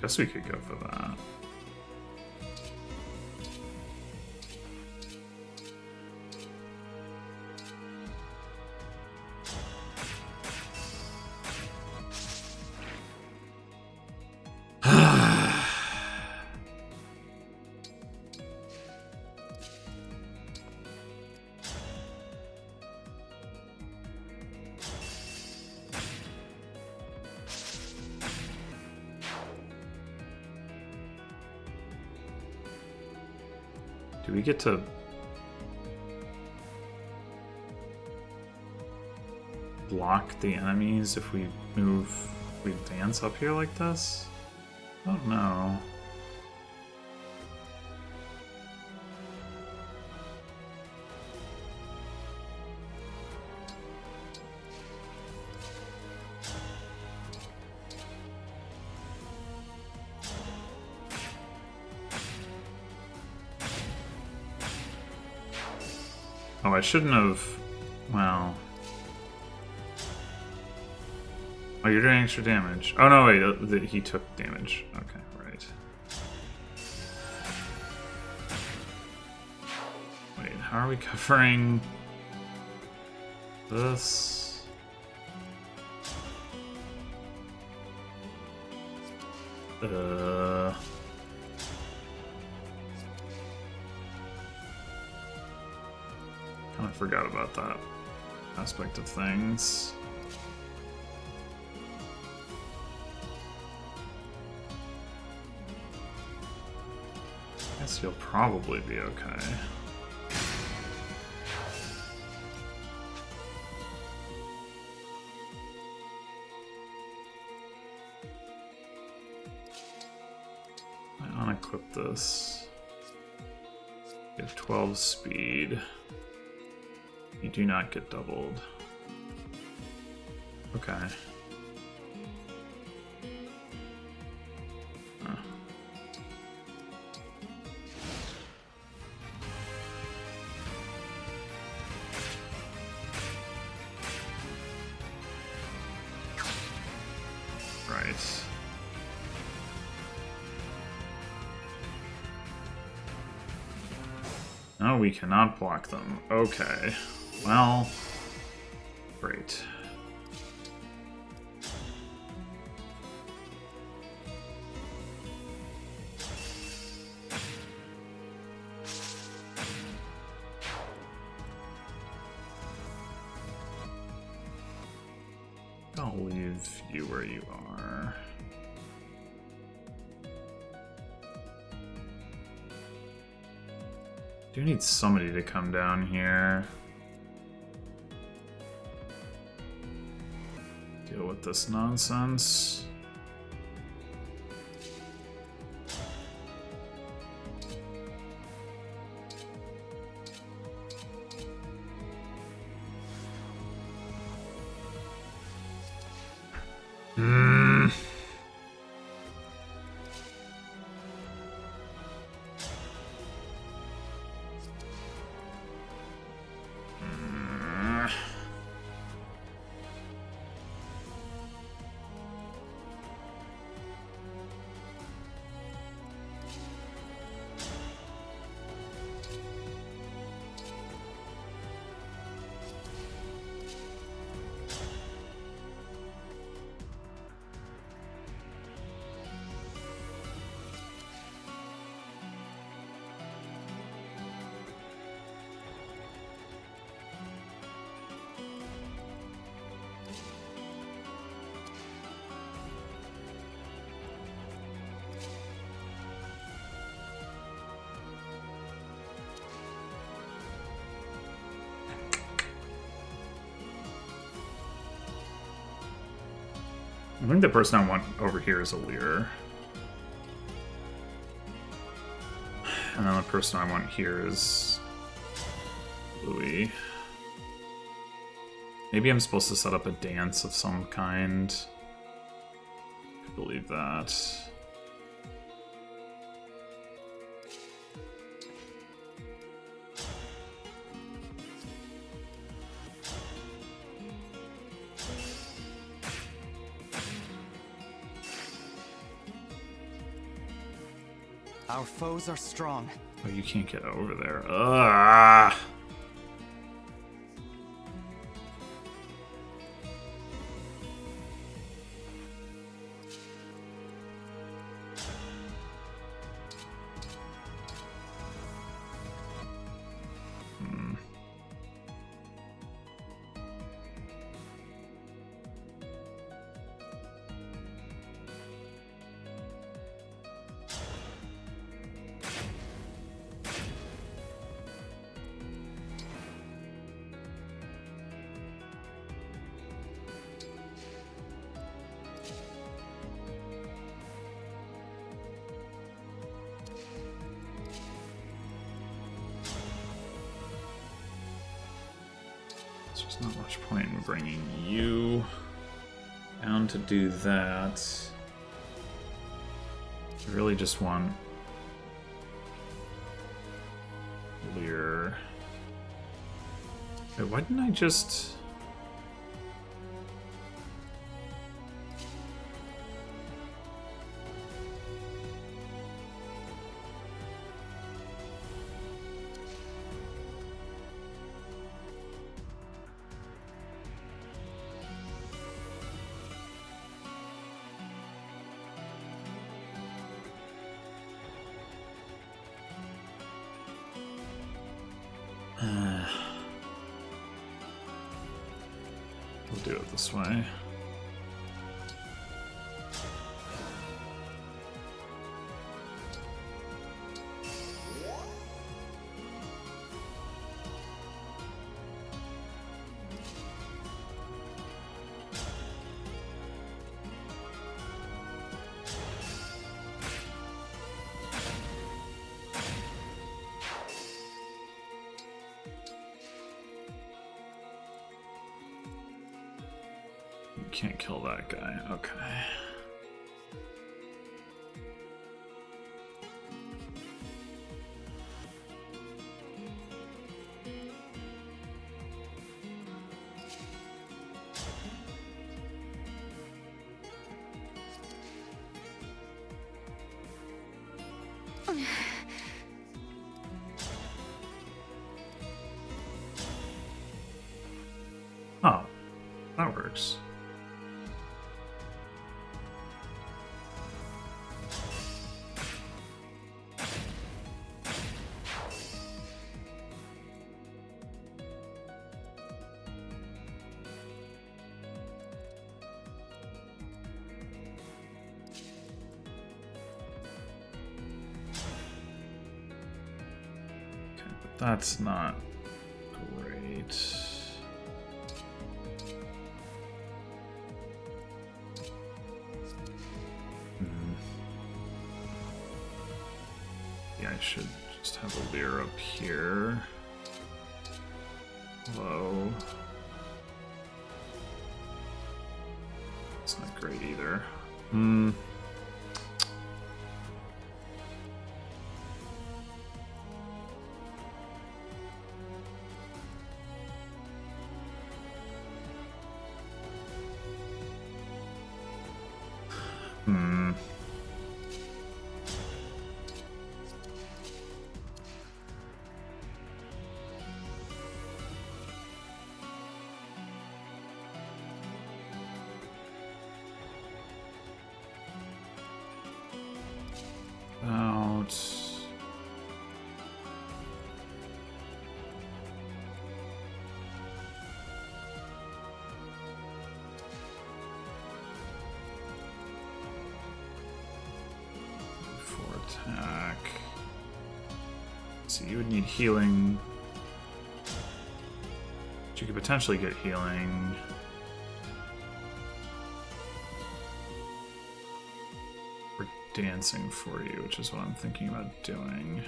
A: Guess we could go for that. Do we get to block the enemies if we dance up here like this? I don't know. Oh, I shouldn't have... Well... Oh, you're doing extra damage. Oh, no, wait. He took damage. Okay, right. Wait, how are we covering... this? Kind of forgot about that aspect of things. Guess you'll probably be okay. I unequip this. Get 12 speed. You do not get doubled. Okay. Huh. Right. No, we cannot block them. Okay. Well, great. I'll leave you where you are. Do need somebody to come down here. Deal with this nonsense. I think the person I want over here is a leader. And then the person I want here is Louis. Maybe I'm supposed to set up a dance of some kind. I could believe that.
G: Our foes are strong.
A: Oh, you can't get over there. Ugh. There's not much point in bringing you down to do that. I really just want Lear. Wait, why didn't I just... We'll do it this way. Can't kill that guy. Okay. Oh, that works. That's not great. Yeah, I should just have a Lear up here. Hello. It's not great either. Attack. So you would need healing. But you could potentially get healing. Or dancing for you, which is what I'm thinking about doing.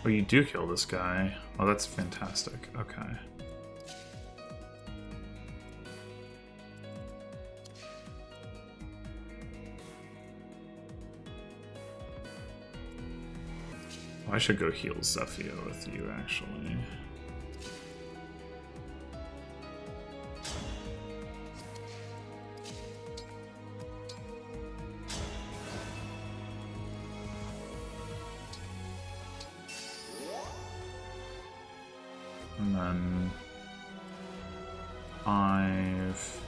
A: Oh, you do kill this guy. Oh, that's fantastic. Okay. Oh, I should go heal Zephyr with you, actually. And then 5,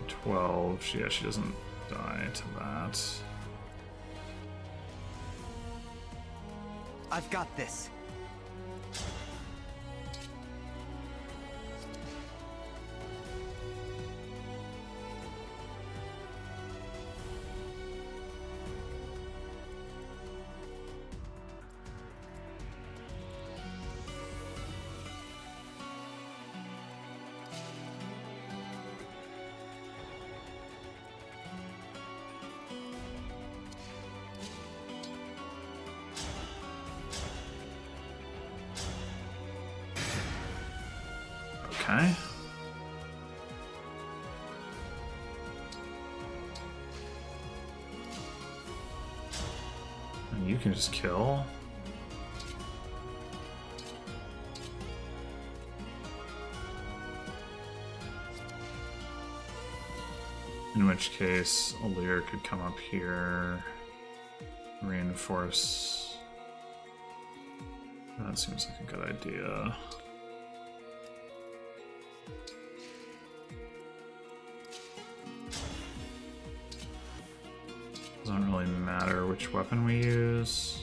A: 12. Yeah, she doesn't die to that.
G: I've got this.
A: Okay. And you can just kill. In which case, Alir could come up here, reinforce. That seems like a good idea. Doesn't really matter which weapon we use.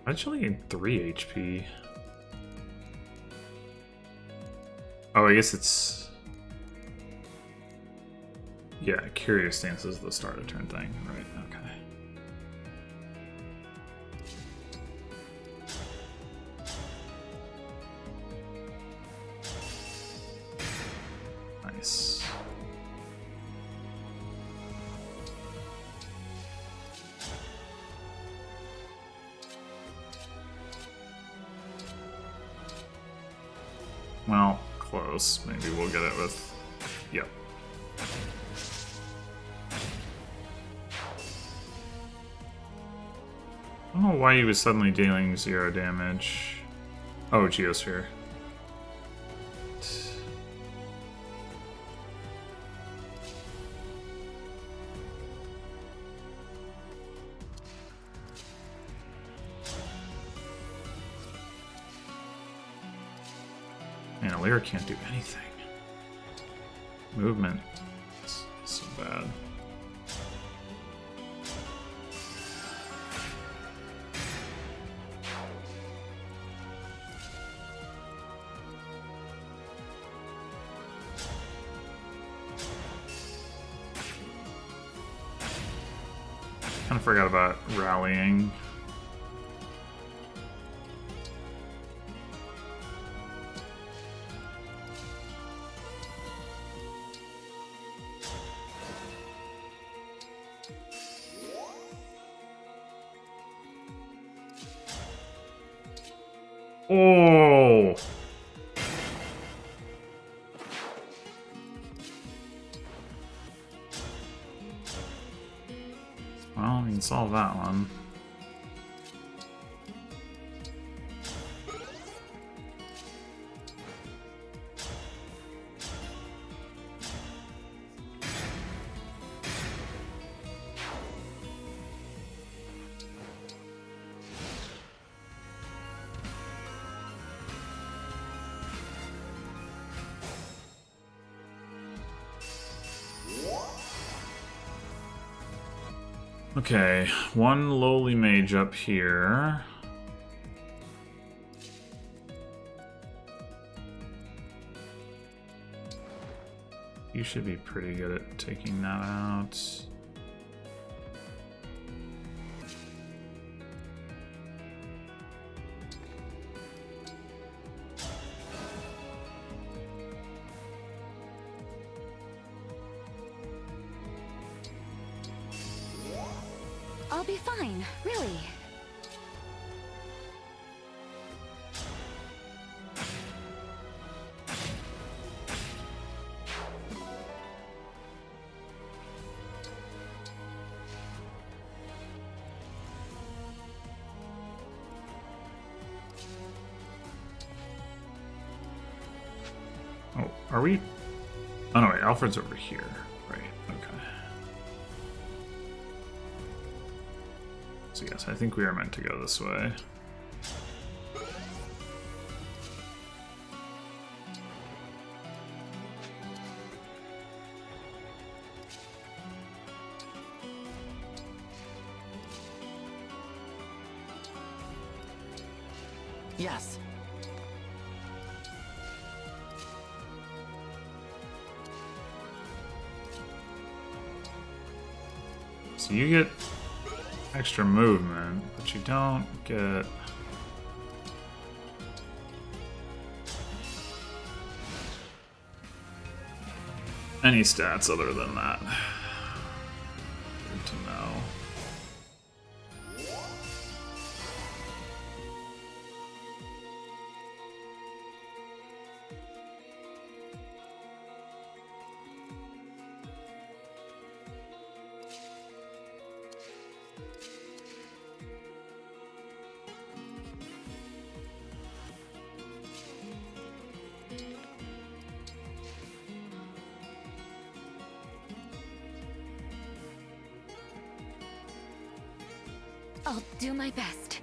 A: I actually gained 3 HP. Oh, I guess it's... Yeah, Curious Stance is the start of turn thing, right? Okay. Nice. Well, close. Maybe we'll get it with... Yep. I don't know why he was suddenly dealing 0 damage. Oh, Geosphere. Man, Alir can't do anything. Movement is so bad. Kind of forgot about rallying. Oh! Well, we can solve that one. Okay, one lowly mage up here. You should be pretty good at taking that out.
E: I'll be fine, really.
A: Oh, are we? Oh no, wait, Alfred's over here. Right, okay. So yes, I think we are meant to go this way.
H: Yes.
A: So you get extra movement, but you don't get... any stats other than that. Good to know.
E: I'll do my best.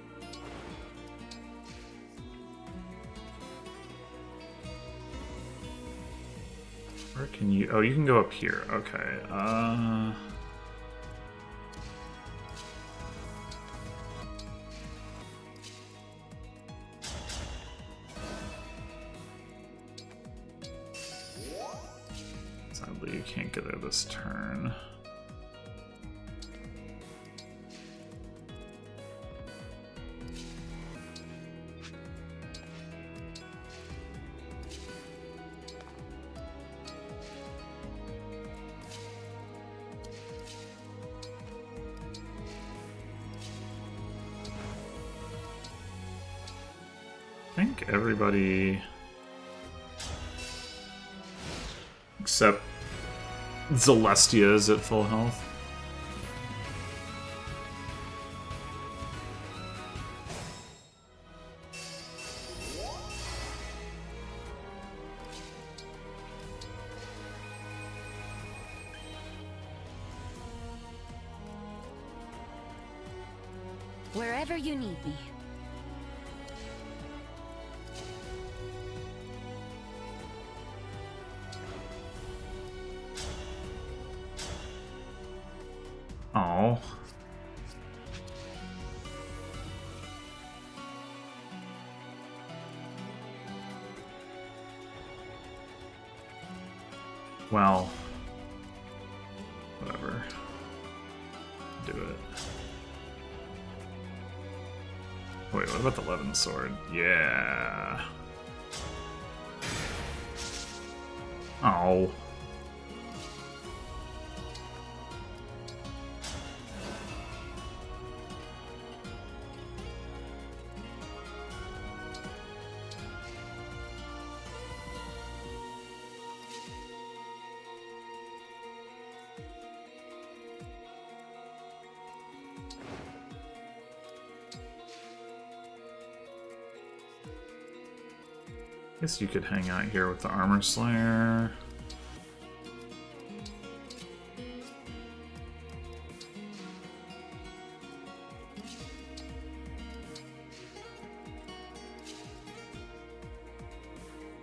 A: Where can you... oh, you can go up here. Okay, sadly, you can't get there this turn. I think everybody except Celestia is at full health.
E: Wherever you need me.
A: Oh. Well, whatever. Do it. Wait, what about the Levin sword? Yeah. Oh. Guess you could hang out here with the Armor Slayer.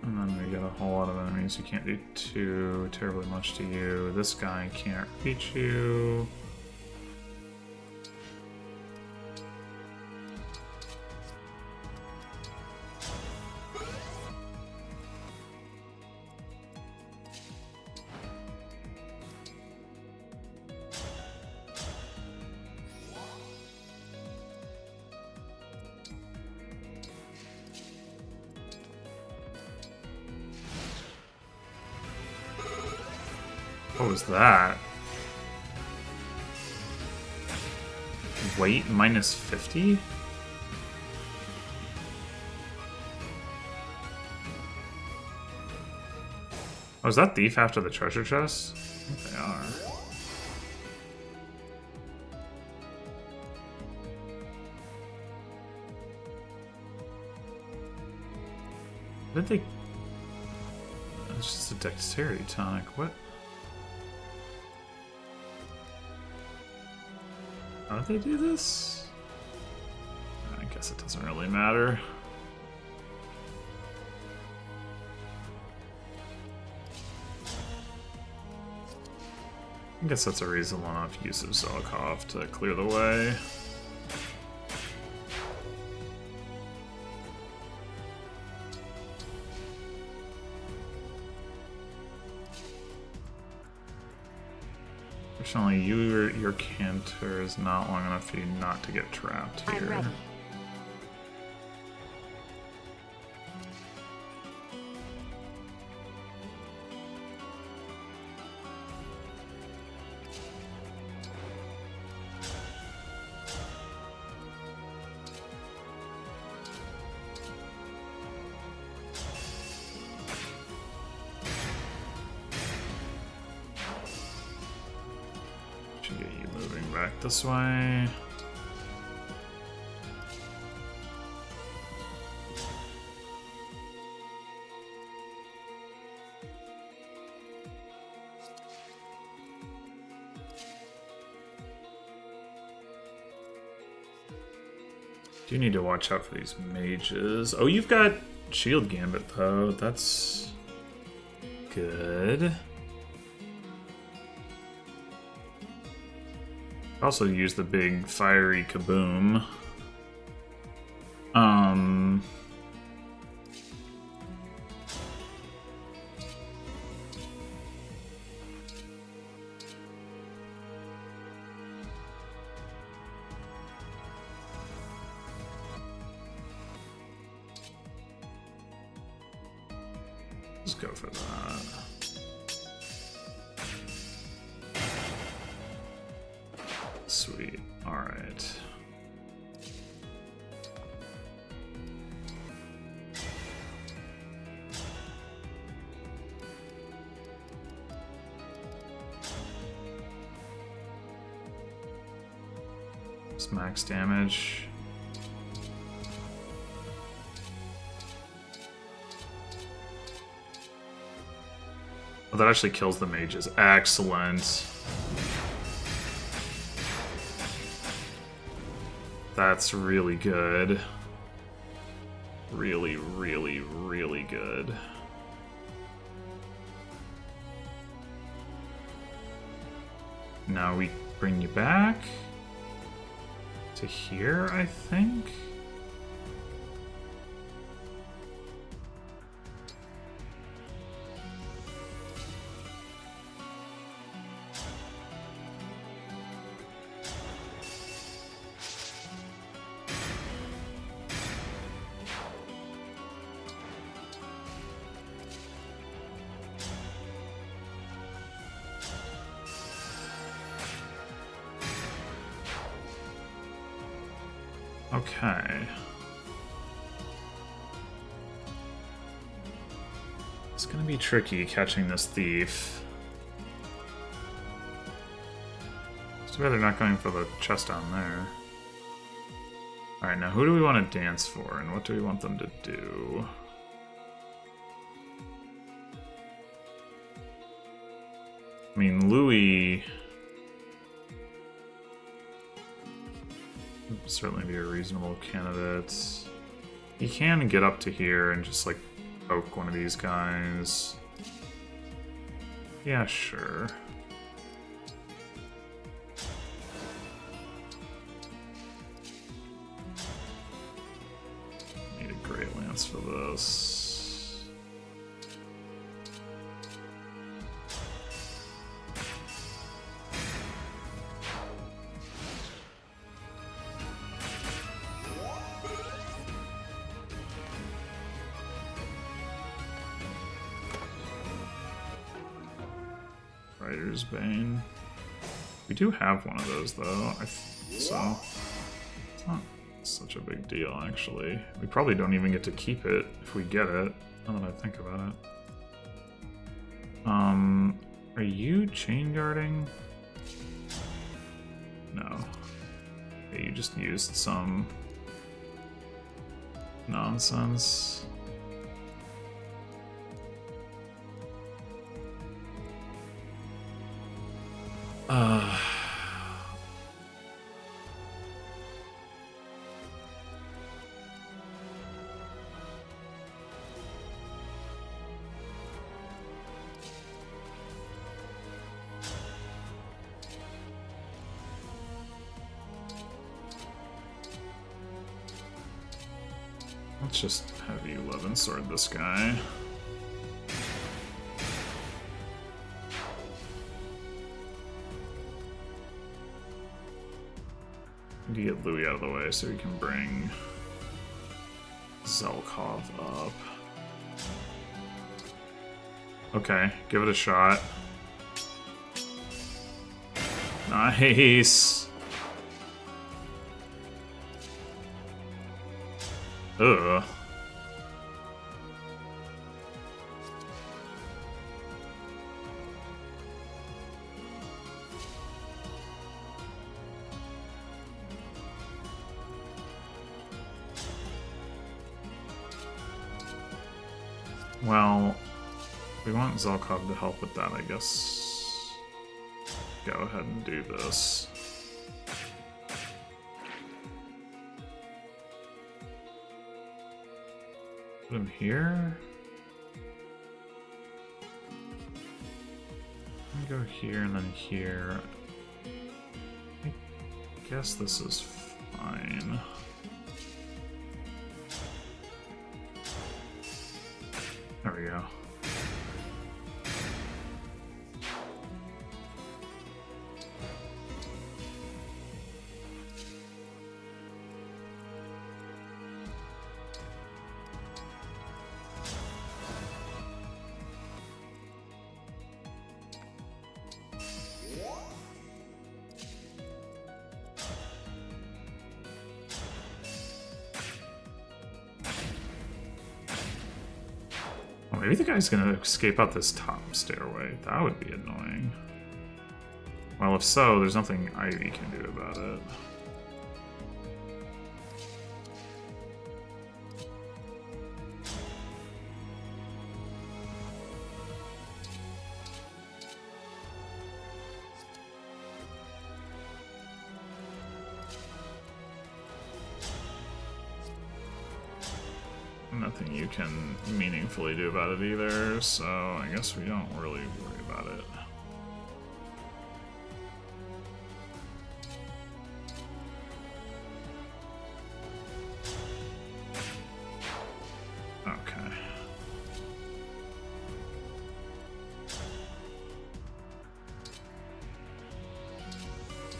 A: And then we got a whole lot of enemies who can't do too terribly much to you. This guy can't reach you. What was that? Weight minus 50? Oh, is that thief after the treasure chest? I think they are. What did they... It's just a dexterity tonic. What? How did they do this? I guess it doesn't really matter. I guess that's a reasonable enough use of Zelkov to clear the way. Fortunately, your canter is not long enough for you not to get trapped here.
E: I'm ready.
A: Should get you moving back this way. Do need to watch out for these mages. Oh, you've got Shield Gambit though. That's good. Also use the big fiery kaboom. Let's go for that. Sweet. All right. It's max damage. Oh, that actually kills the mages. Excellent. That's really good. Really, really, really good. Now we bring you back to here, I think. Okay. It's gonna be tricky catching this thief. It's too bad they're not going for the chest down there. Alright, now who do we want to dance for, and what do we want them to do? I mean, Louis would certainly be a reasonable candidate. He can get up to here and just, like, poke one of these guys. Yeah, sure. Need a Great Lance for this. Writer's Bane. We do have one of those though, so it's not such a big deal actually. We probably don't even get to keep it if we get it, now that I think about it. Are you chain guarding? No. Okay, you just used some nonsense. Let's just have you 11 sword this guy. Need to get Louis out of the way so we can bring Zelkov up. Okay, give it a shot. Nice! Ugh. Well, we want Zelkov to help with that, I guess. Go ahead and do this. Put him here. I'm gonna go here and then here. I guess this is fine. There we go. Maybe the guy's gonna escape out this top stairway. That would be annoying. Well, if so, there's nothing Ivy can do about it. Nothing you can meaningfully do about it either, so I guess we don't really worry about it. Okay.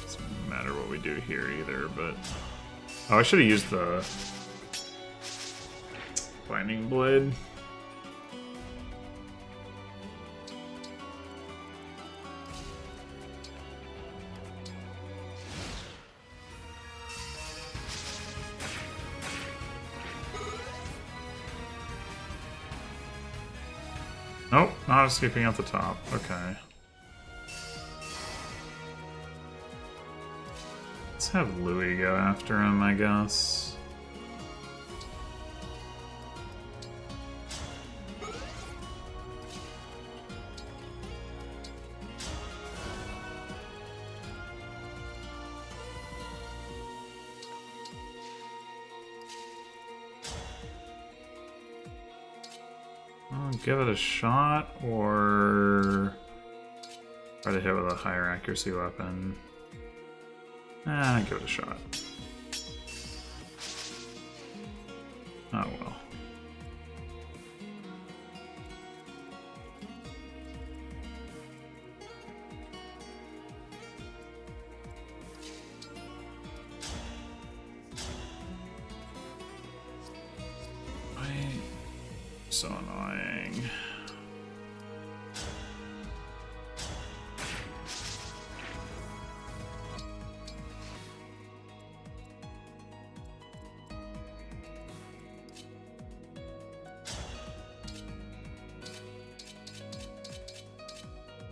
A: Doesn't matter what we do here either, but... Oh, I should have used the... Binding Blade. Nope, not escaping out the top. Okay. Let's have Louis go after him, I guess. Give it a shot, or try to hit with a higher accuracy weapon. Give it a shot. Oh well. So annoying.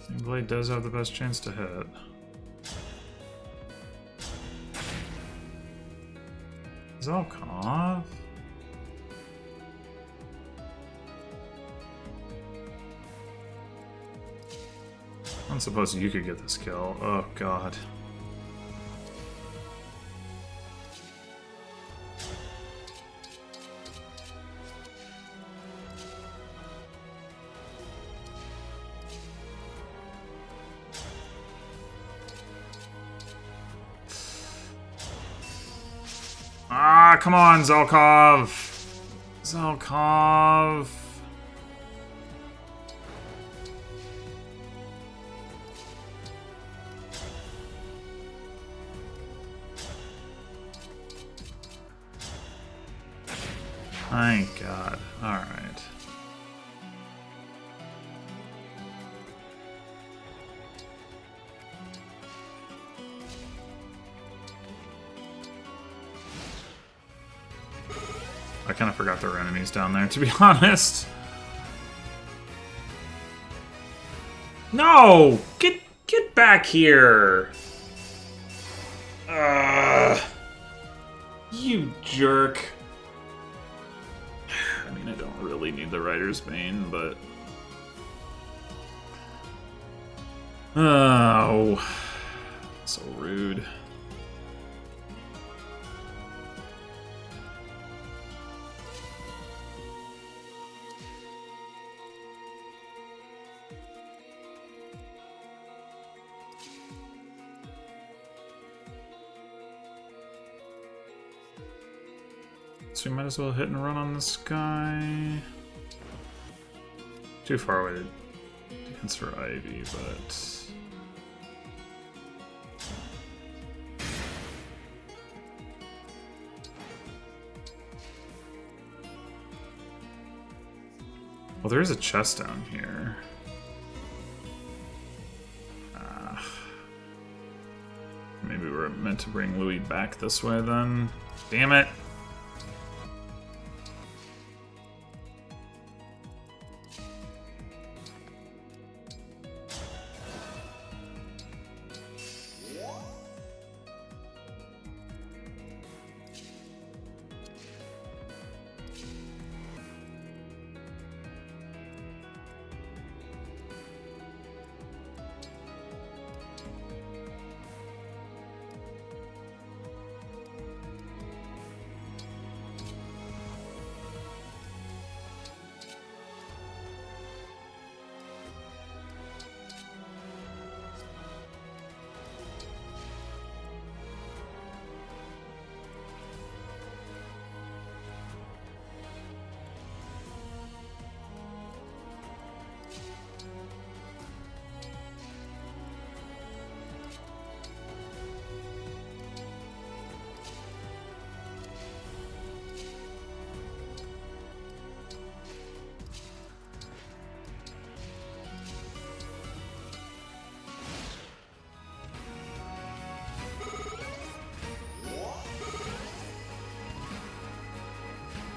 A: Lightning Blade does have the best chance to hit. Zelkov? I'm supposed you could get this kill. Oh god. Ah, come on, Zelkov! Zelkov! Thank God. Alright. I kind of forgot there were enemies down there, to be honest. No! Get back here! You jerk. I mean, I don't really need the Writer's Bane, but... Oh. So rude. So we might as well hit and run on this guy. Too far away to defense for Ivy, but... Well, there is a chest down here. Maybe we're meant to bring Louis back this way then. Damn it!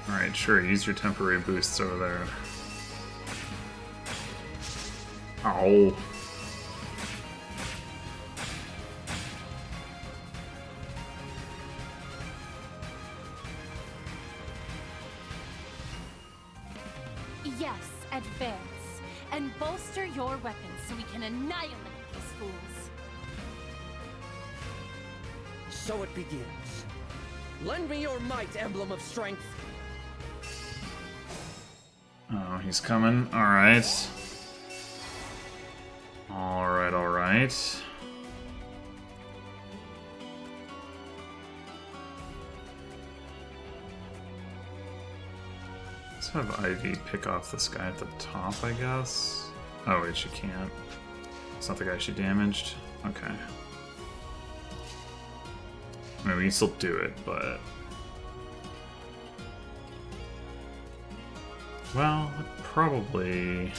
A: Alright, sure, use your temporary boosts over there. Ow.
I: Yes, advance. And bolster your weapons so we can annihilate these fools.
J: So it begins. Lend me your might, Emblem of Strength.
A: Oh, he's coming. Alright. Alright, alright. Let's have Ivy pick off this guy at the top, I guess. Oh, wait, she can't. It's not the guy she damaged? Okay. I mean, we can still do it, but... Well, it probably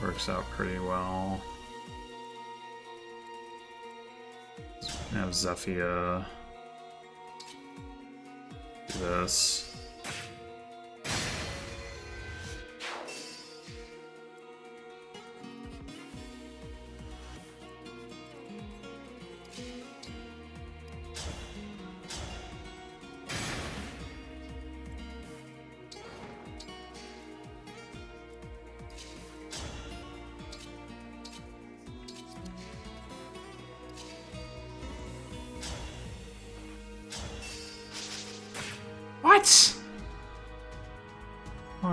A: works out pretty well. So we can have Zephyr do this.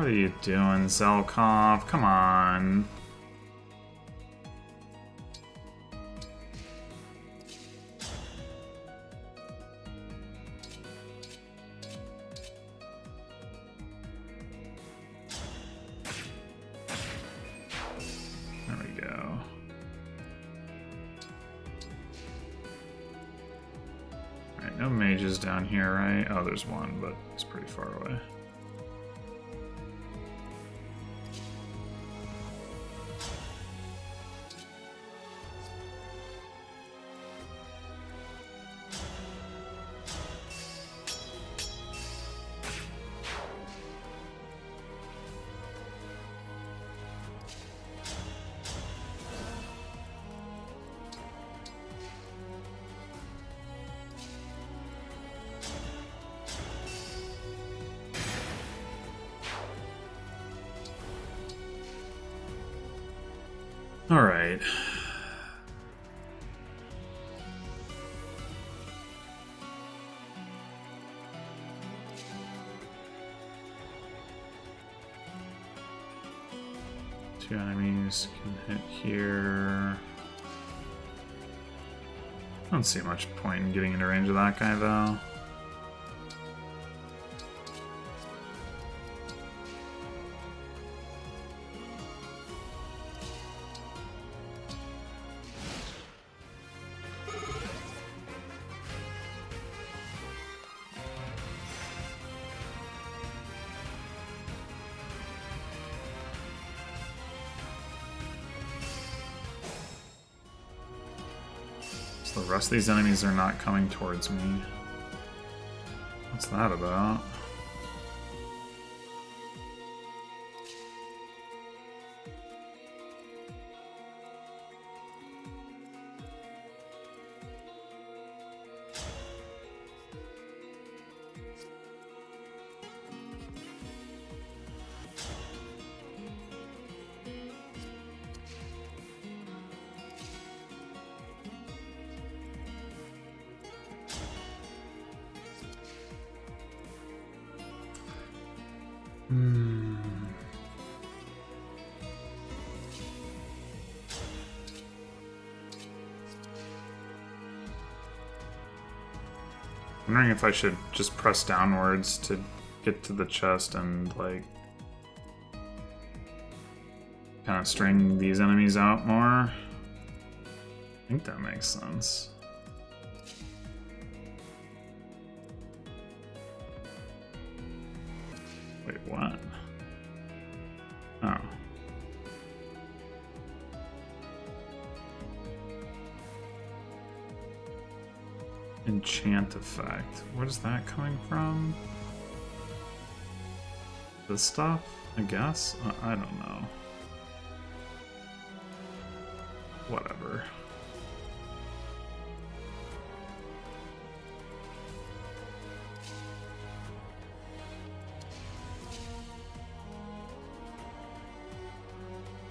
A: What are you doing, Zelkov? Come on. There we go. Alright, no mages down here, right? Oh, there's one, but he's pretty far away. All right. Two enemies can hit here. I don't see much point in getting into range of that guy, though. The rest of these enemies are not coming towards me. What's that about? I'm wondering if I should just press downwards to get to the chest and, like, kind of string these enemies out more. I think that makes sense. Wait, what? Oh. Enchant effect. What is that coming from? This stuff? I guess? I don't know. Whatever.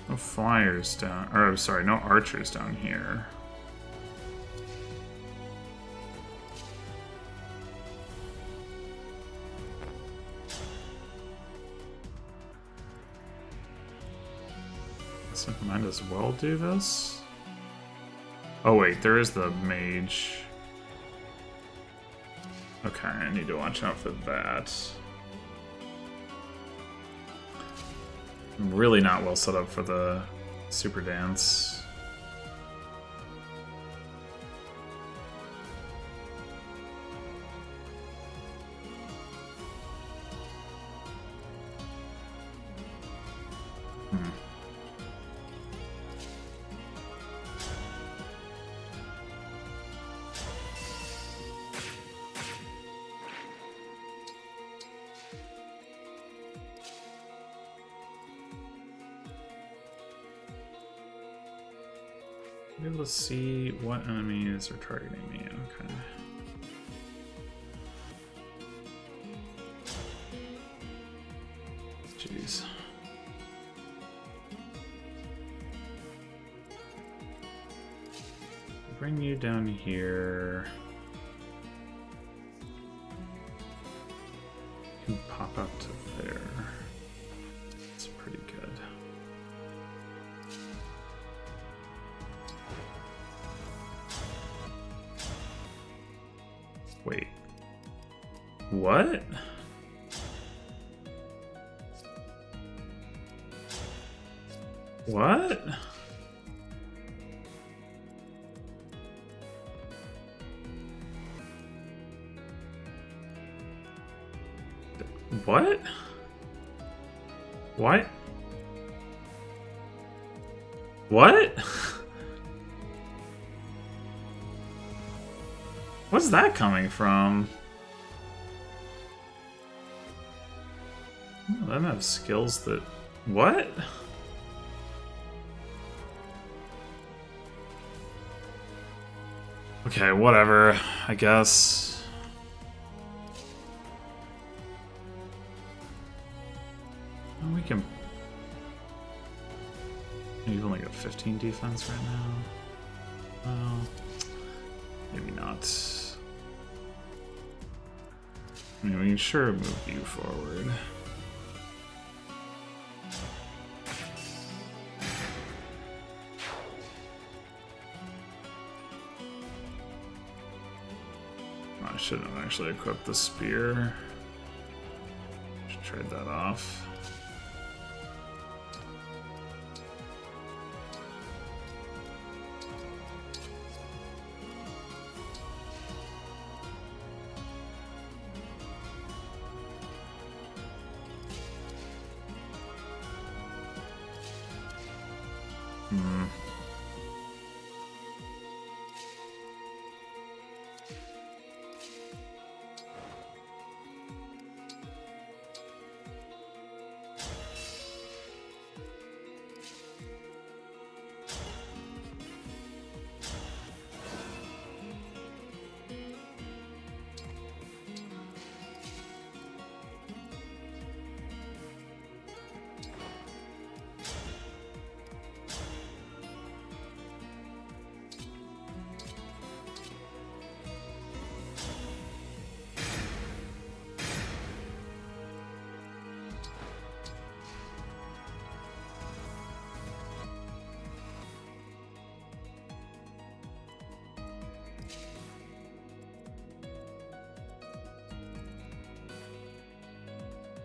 A: No flyers down, or I'm sorry, no archers down here. So I might as well do this. Oh wait, there is the mage. Okay, I need to watch out for that. I'm really not well set up for the super dance. Be able to see what enemies are targeting me. Okay. Jeez. Bring you down here. You can pop up to there. Wait. What? What? What? What? What? What's that coming from? Oh, I don't have skills that... What? Okay, whatever, I guess. We can... You've only got 15 defense right now. Well, maybe not. I mean, we can sure move you forward. I shouldn't have actually equipped the spear. Should trade that off.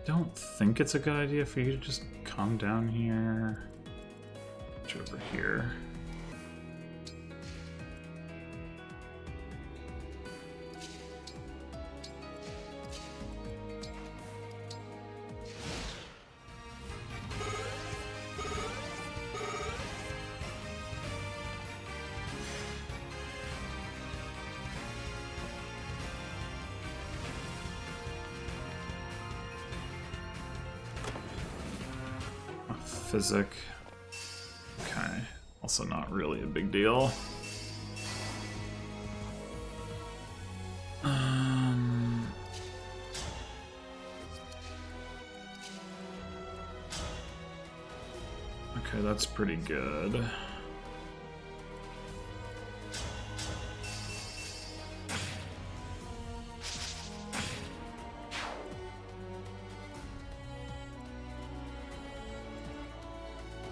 A: Don't think it's a good idea for you to just come down here. Get you over here. Physic. Okay. Also not really a big deal. Okay, that's pretty good.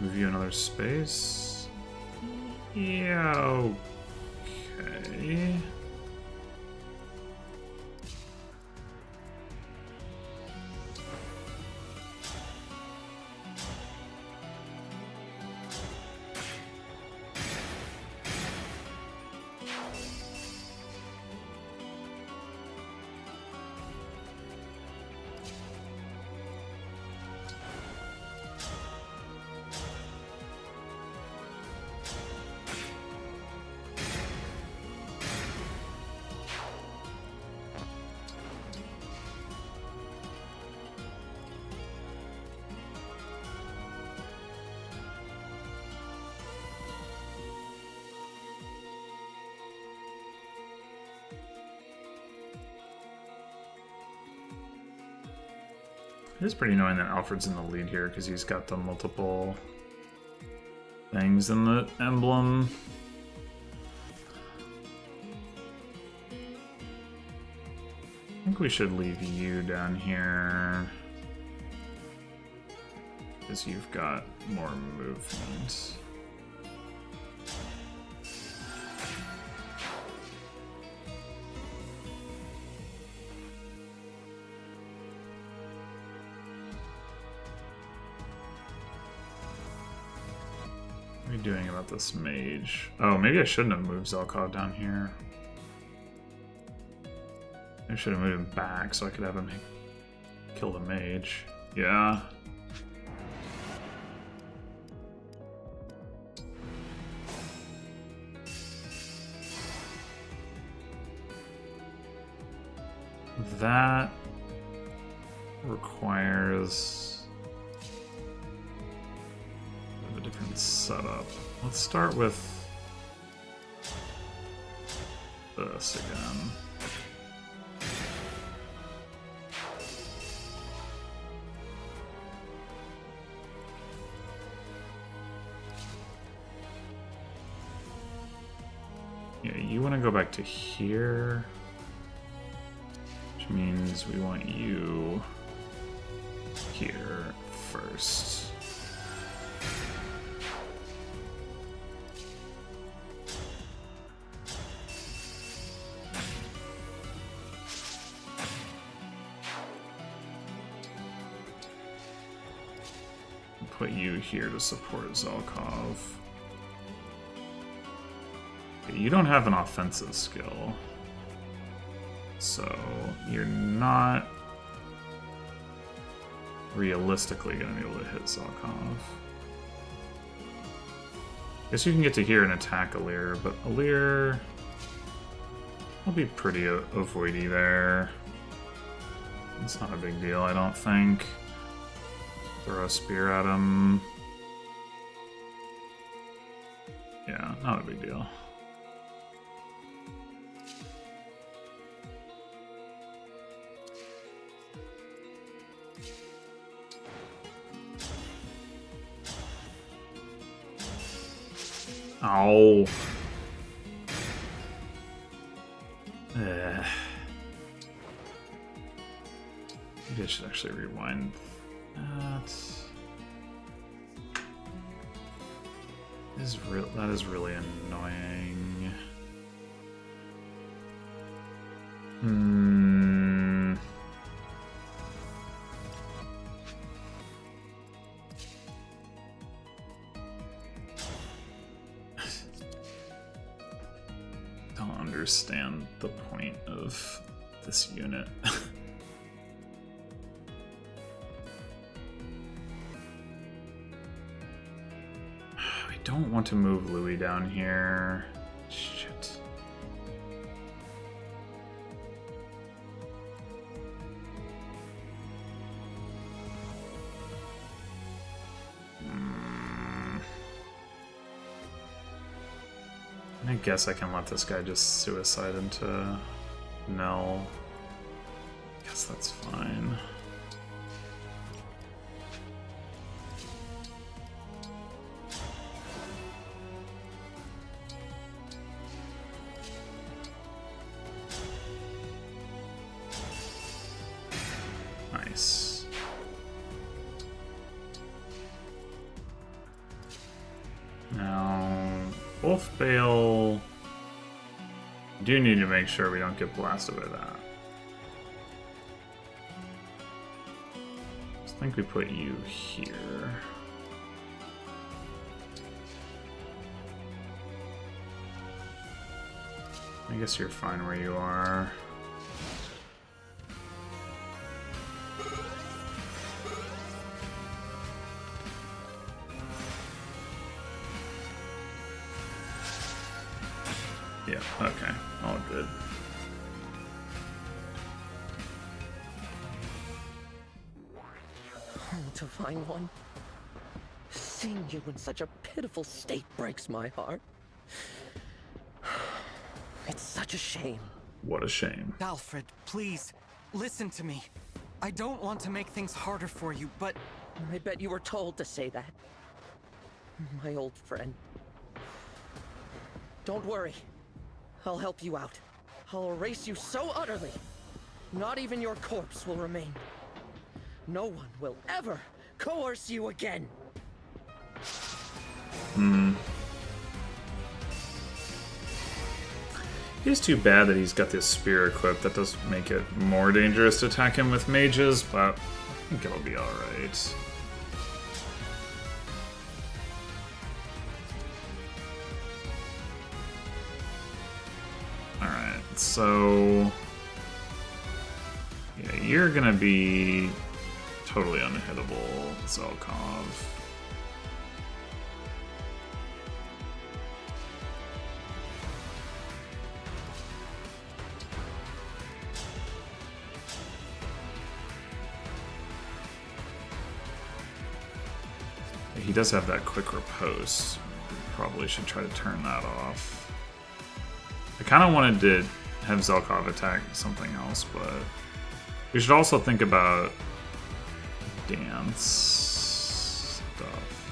A: Move you another space. Yeah, okay. It is pretty annoying that Alfred's in the lead here because he's got the multiple things in the emblem. I think we should leave you down here because you've got more movement. What are we doing about this mage? Oh, maybe I shouldn't have moved Zelkov down here. I should have moved him back so I could have him kill the mage. Yeah. That requires a different setup. Let's start with this again. Yeah, you want to go back to here. Means we want you here first. Put you here to support Zelkov. Okay, you don't have an offensive skill. So you're not realistically going to be able to hit Zelkov. Guess you can get to here and attack Alir, but Alir will be pretty avoidy there. It's not a big deal, I don't think. Throw a spear at him. Yeah, not a big deal. Oh. Maybe I should actually rewind that. That is really annoying. Understand the point of this unit. I don't want to move Louis down here. Shit. I guess I can let this guy just suicide into Nell. Guess that's fine. Nice. Now, Wolf Bale. Do need to make sure we don't get blasted by that. I think we put you here. I guess you're fine where you are. Yeah, okay. All good.
J: Oh, Divine One. Seeing you in such a pitiful state breaks my heart. It's such a shame.
A: What a shame.
G: Alfred, please, listen to me. I don't want to make things harder for you, but...
J: I bet you were told to say that. My old friend. Don't worry. I'll help you out. I'll erase you so utterly. Not even your corpse will remain. No one will ever coerce you again.
A: It's too bad that he's got this spear equipped. That does make it more dangerous to attack him with mages, but I think it'll be alright. So yeah, you're gonna be totally unhittable, Zelkov. He does have that quick riposte. Probably should try to turn that off. I kind of wanted to have Zelkov attack something else, but we should also think about dance stuff.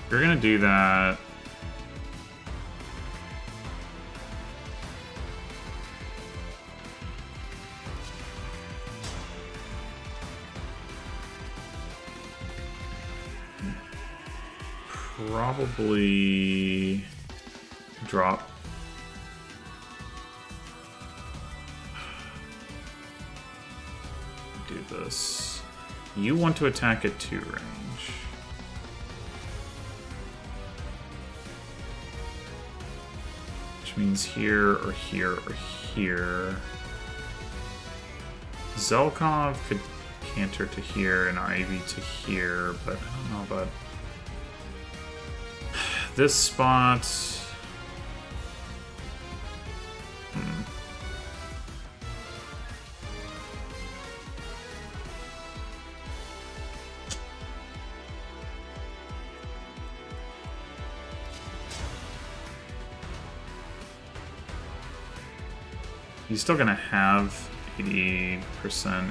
A: You're gonna do that. Probably drop. Do this. You want to attack at 2 range. Which means here or here or here. Zelkov could canter to here and Ivy to here, but I don't know about this spot. He's still gonna have 80%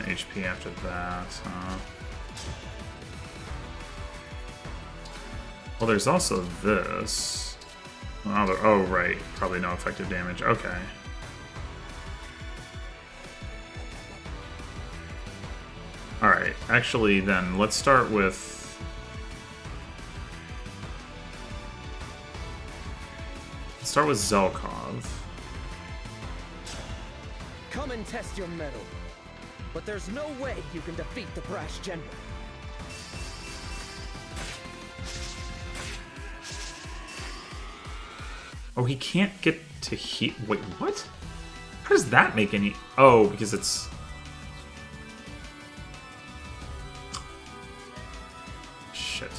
A: HP after that, huh? Well, there's also this. Oh, right. Probably no effective damage. Okay. Alright, actually then, let's start with... Let's start with Zelkov.
J: Come and test your mettle. But there's no way you can defeat the brash general.
A: Oh, he can't get to heal. Wait, what? How does that make any... Oh, because it's... Shit.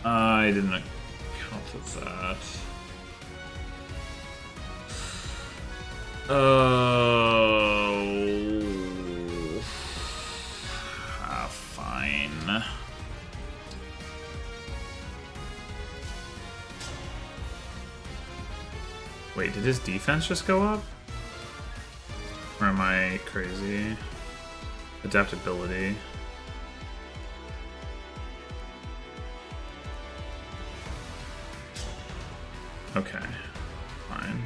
A: I didn't account for that. Fine. Wait, did his defense just go up? Or am I crazy? Adaptability. Okay, fine.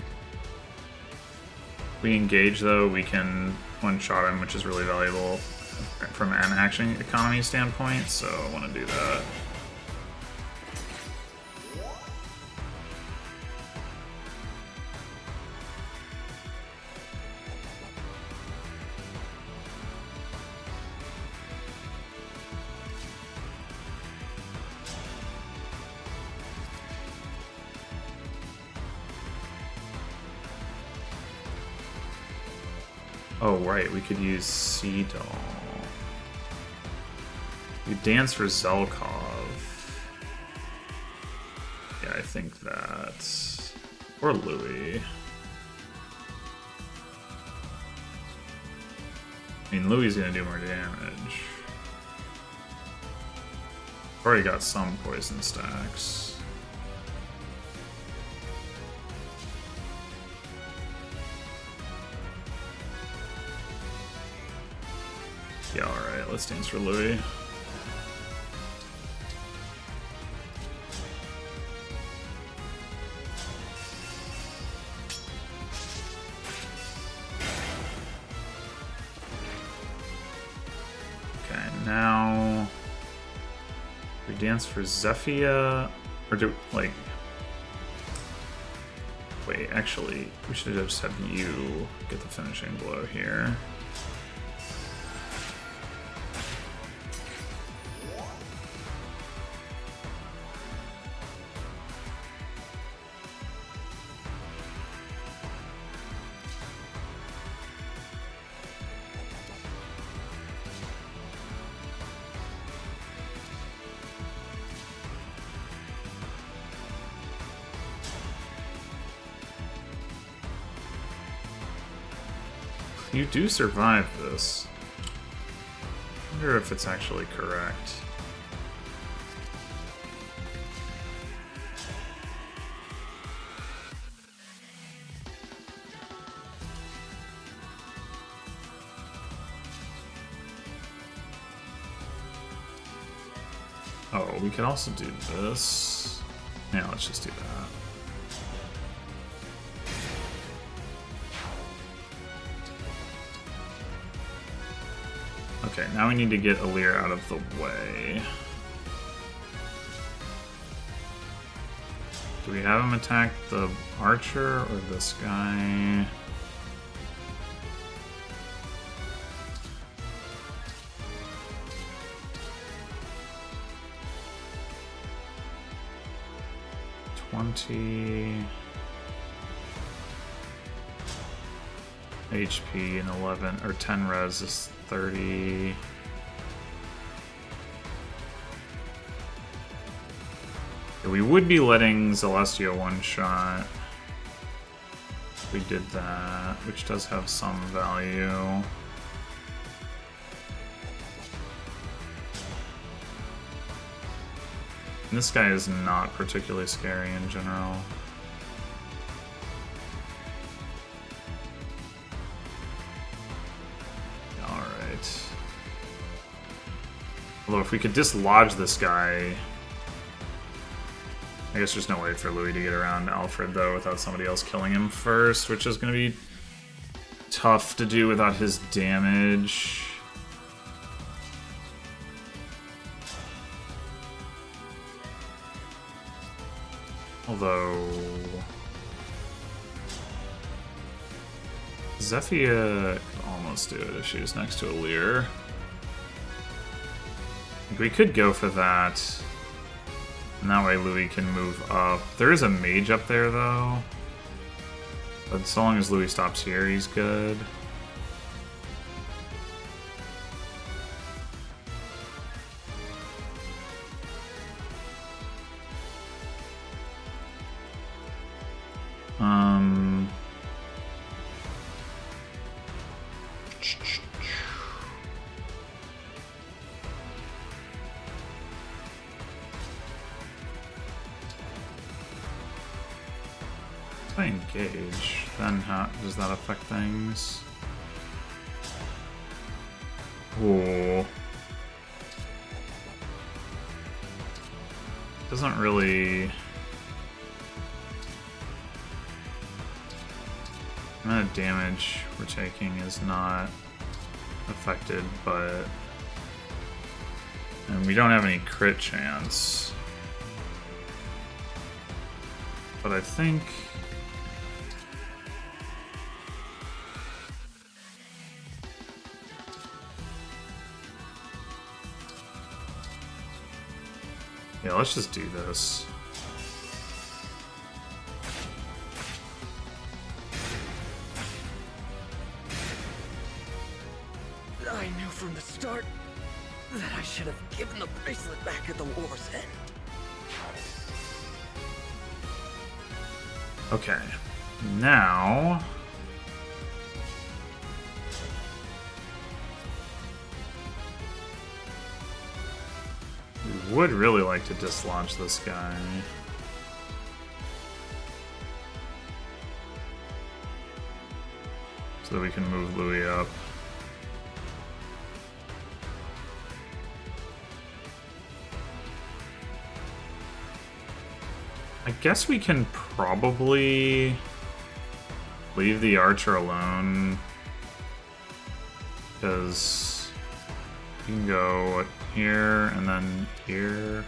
A: We engage though, we can one-shot him, which is really valuable from an action economy standpoint, so I want to do that. Oh, right, we could use Sea Doll. We dance for Zelkov. Yeah, I think that. Or Louis. I mean, Louis is gonna do more damage. Already got some poison stacks. Yeah, alright, let's dance for Louis. Okay, now we dance for Zephyia, or do, like, wait, actually, we should just have you get the finishing blow here. you do survive this. I wonder if it's actually correct. Oh, we could also do this. Yeah, let's just do that. Okay, now we need to get Alir out of the way. Do we have him attack the archer or this guy? HP and 11 or 10 res is 30. Yeah, we would be letting Celestia one shot. If we did that, which does have some value. And this guy is not particularly scary in general. Alright. Although if we could dislodge this guy... I guess there's no way for Louis to get around Alfred though without somebody else killing him first, which is going to be tough to do without his damage. Although... Zephyia could almost do it if she was next to Alir. We could go for that. And that way Louis can move up. There is a mage up there though. But so long as Louis stops here, he's good. If I engage, then how does that affect things? Ooh. Doesn't really... The amount of damage we're taking is not affected, but... And we don't have any crit chance. But I think... Yeah, let's just do this.
J: I knew from the start that I should have given the bracelet back at the war's end.
A: Okay, now... We would really like to dislodge this guy. So that we can move Louis up. I guess we can probably leave the archer alone, because you can go here and then here.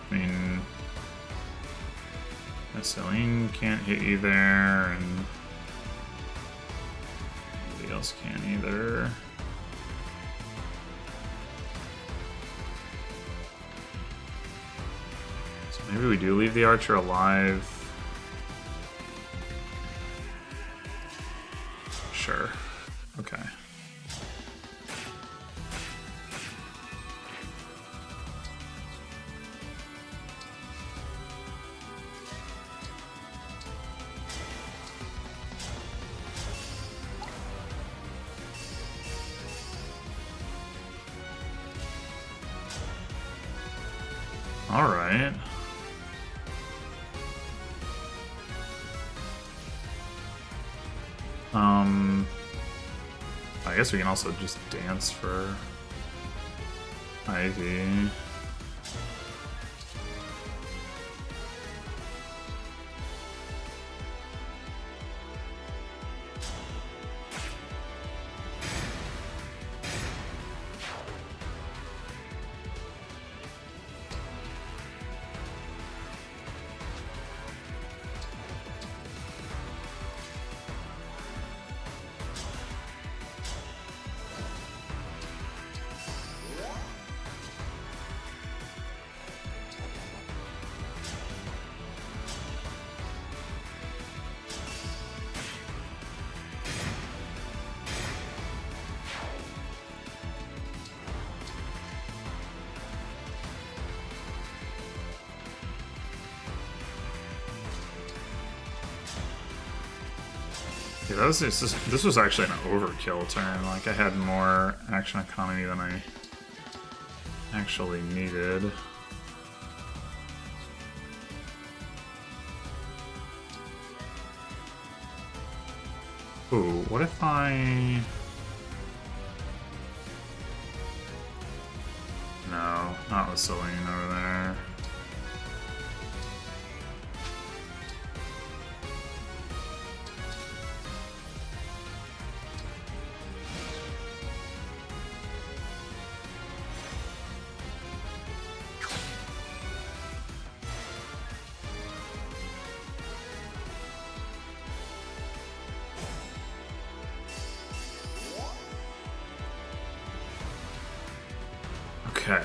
A: I mean, Celine can't hit you there, and nobody else can either. Maybe we do leave the archer alive. Sure. Okay. Alright. I guess we can also just dance for Ivy. Yeah, this was actually an overkill turn. Like, I had more action economy than I actually needed. Ooh, what if I... No, not with Celine over there. Okay.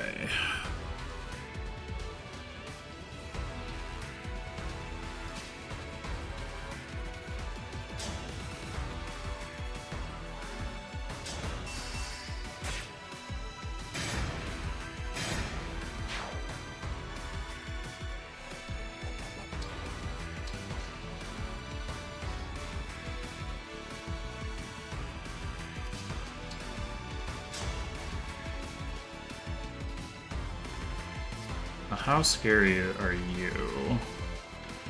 A: How scary are you?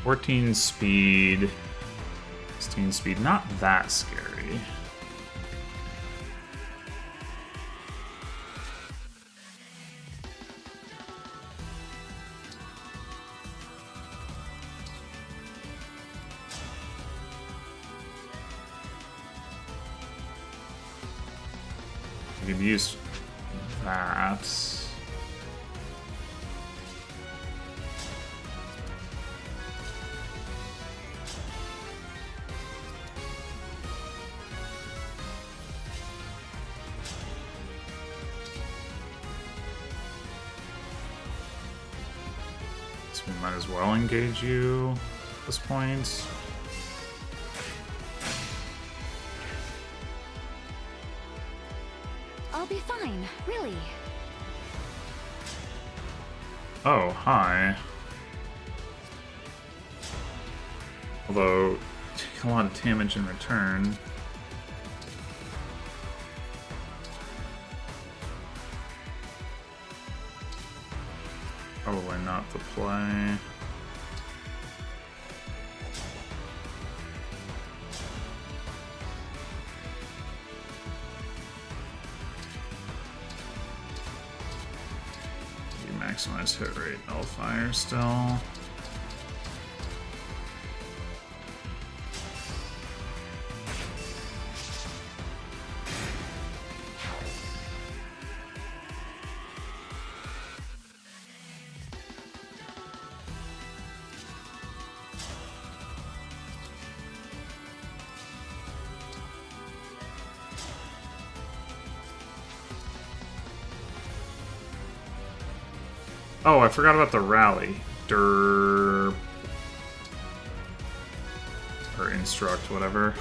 A: 14 speed, 16 speed, not that scary. I could use that. We might as well engage you at this point.
E: I'll be fine, really.
A: Oh, hi. Although, take a lot of damage in return. Probably not the play. You maximize hit rate, Hellfire still. Oh, I forgot about the rally. Derp. Or instruct, whatever.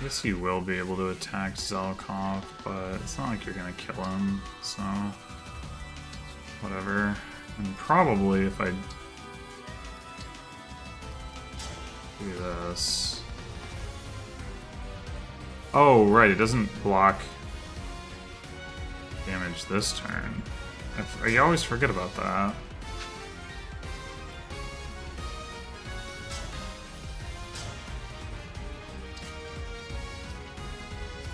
A: I guess you will be able to attack Zelkov, but it's not like you're gonna kill him, so whatever. And probably if I do this. Oh, right, it doesn't block damage this turn. I always forget about that.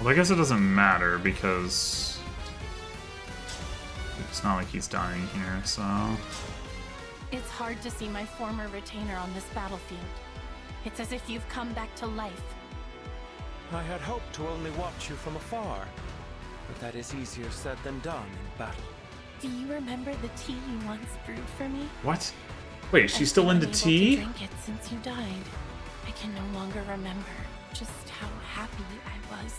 A: Well, I guess it doesn't matter because it's not like he's dying here, so...
I: It's hard to see my former retainer on this battlefield. It's as if you've come back to life.
L: I had hoped to only watch you from afar, but that is easier said than done in battle.
I: Do you remember the tea you once brewed for me?
A: What? Wait, she's still into
I: I've
A: tea?
I: been able to drink it since you died. I can no longer remember just how happy I was.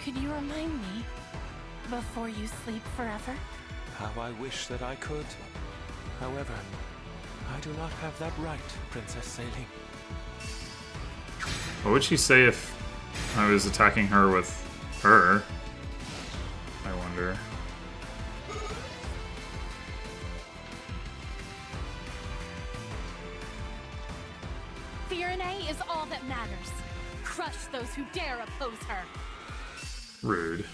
I: Could you remind me before you sleep forever?
L: How I wish that I could. However, I do not have that right, Princess Sailing.
A: What would she say if I was attacking her with her? I wonder.
I: Firenze is all that matters. Crush those who dare oppose her.
A: Rude.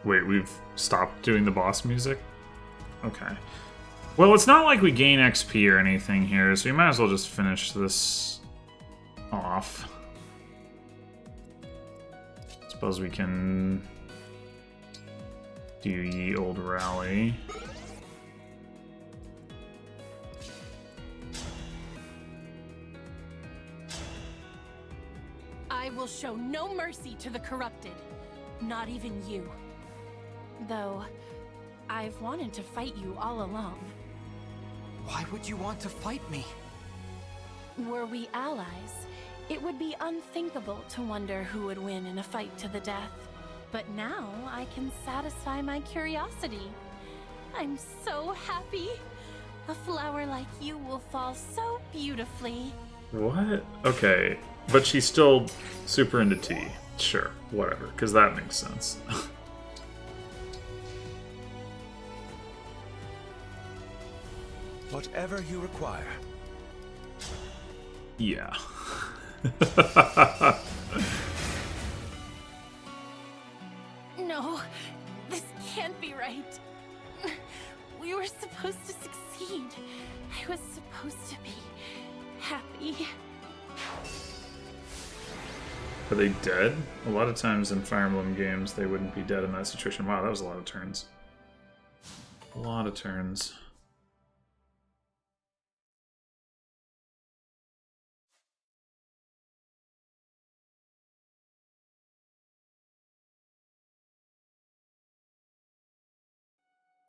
A: Wait, we've stopped doing the boss music? Okay. Well, it's not like we gain XP or anything here, so we might as well just finish this off. Suppose we can do Ye Old Rally.
I: I will show no mercy to the corrupted. Not even you. Though, I've wanted to fight you all along.
G: Why would you want to fight me?
I: Were we allies, it would be unthinkable to wonder who would win in a fight to the death. But now I can satisfy my curiosity. I'm so happy. A flower like you will fall so beautifully.
A: What? Okay, but she's still super into tea. Sure, whatever, because that makes sense.
L: Whatever you require.
A: Yeah.
I: No, this can't be right. We were supposed to succeed. I was supposed to be happy.
A: Are they dead? A lot of times in Fire Emblem games, they wouldn't be dead in that situation. Wow, that was a lot of turns. A lot of turns.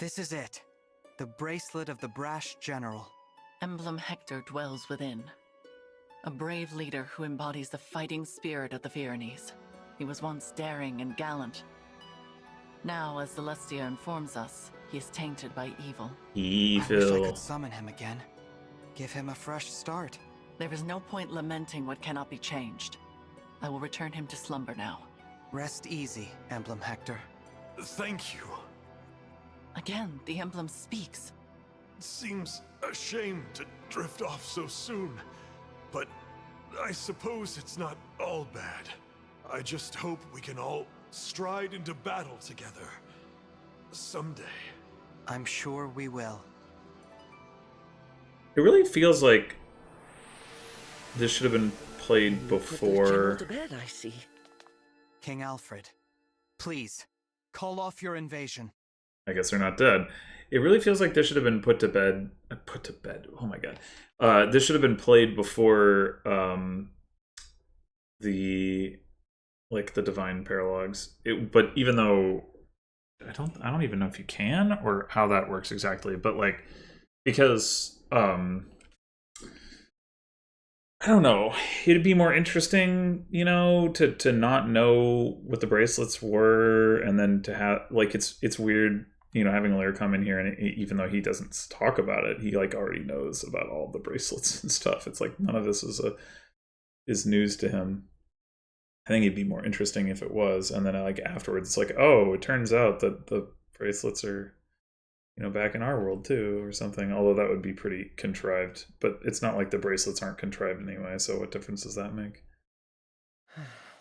G: This is it. The bracelet of the brash general.
H: Emblem Hector dwells within. A brave leader who embodies the fighting spirit of the Firenze. He was once daring and gallant. Now, as Celestia informs us, he is tainted by evil.
G: I wish I could summon him again. Give him a fresh start.
H: There is no point lamenting what cannot be changed. I will return him to slumber now.
G: Rest easy, Emblem Hector.
M: Thank you.
H: Again, the emblem speaks.
M: It seems a shame to drift off so soon, but I suppose it's not all bad. I just hope we can all stride into battle together. Someday.
G: I'm sure we will.
A: It really feels like this should have been played before.
J: To bed, I see.
G: King Alfred, please, call off your invasion.
A: I guess they're not dead. It really feels like this should have been put to bed. Put to bed. Oh my god. This should have been played before the divine paralogs. But even though I don't even know if you can or how that works exactly. But like because I don't know. It'd be more interesting, you know, to not know what the bracelets were, and then to have like it's weird you know, having Lair come in here, and even though he doesn't talk about it, he like already knows about all the bracelets and stuff. It's like none of this is news to him. I think it'd be more interesting if it was, and then like afterwards, it's like, oh, it turns out that the bracelets are, you know, back in our world too, or something. Although that would be pretty contrived, but it's not like the bracelets aren't contrived anyway. So what difference does that make?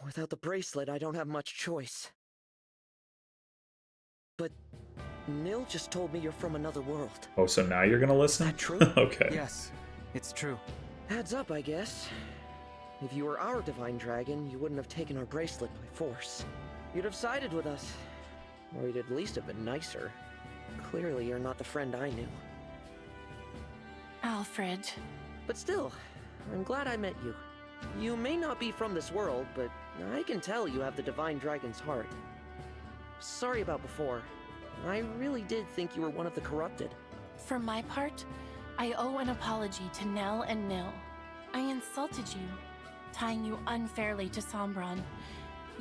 J: Without the bracelet, I don't have much choice. But Nil just told me you're from another world.
A: Oh, so now you're gonna listen?
J: Is that true?
A: Okay.
G: Yes, it's true.
J: Heads up, I guess. If you were our divine dragon, you wouldn't have taken our bracelet by force. You'd have sided with us. Or you'd at least have been nicer. Clearly, you're not the friend I knew.
I: Alfred.
J: But still, I'm glad I met you. You may not be from this world, but I can tell you have the divine dragon's heart. Sorry about before. I really did think you were one of the corrupted.
I: For my part, I owe an apology to Nell and Nil. I insulted you, tying you unfairly to Sombron.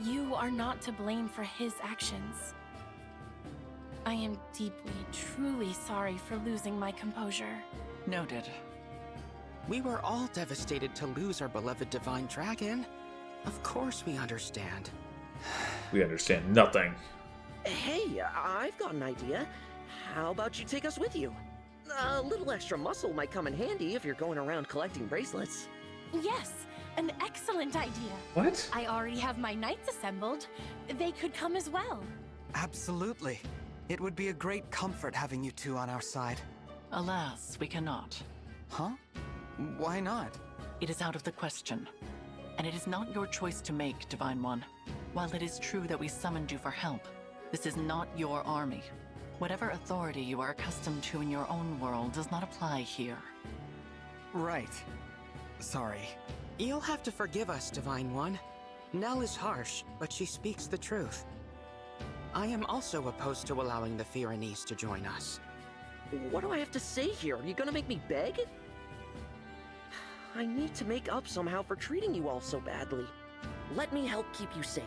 I: You are not to blame for his actions. I am deeply, truly sorry for losing my composure.
H: Noted.
F: We were all devastated to lose our beloved divine dragon. Of course we understand.
A: We understand nothing.
J: Hey, I've got an idea. How about you take us with you? A little extra muscle might come in handy if you're going around collecting bracelets.
I: Yes, an excellent idea.
A: What?
I: I already have my knights assembled. They could come as well.
G: Absolutely. It would be a great comfort having you two on our side.
H: Alas, we cannot.
G: Huh? Why not?
H: It is out of the question. And it is not your choice to make, Divine One. While it is true that we summoned you for help, this is not your army. Whatever authority you are accustomed to in your own world does not apply here.
G: Right. Sorry.
F: You'll have to forgive us, Divine One. Nell is harsh, but she speaks the truth. I am also opposed to allowing the Fyranese to join us.
J: What do I have to say here? Are you gonna make me beg? I need to make up somehow for treating you all so badly. Let me help keep you safe.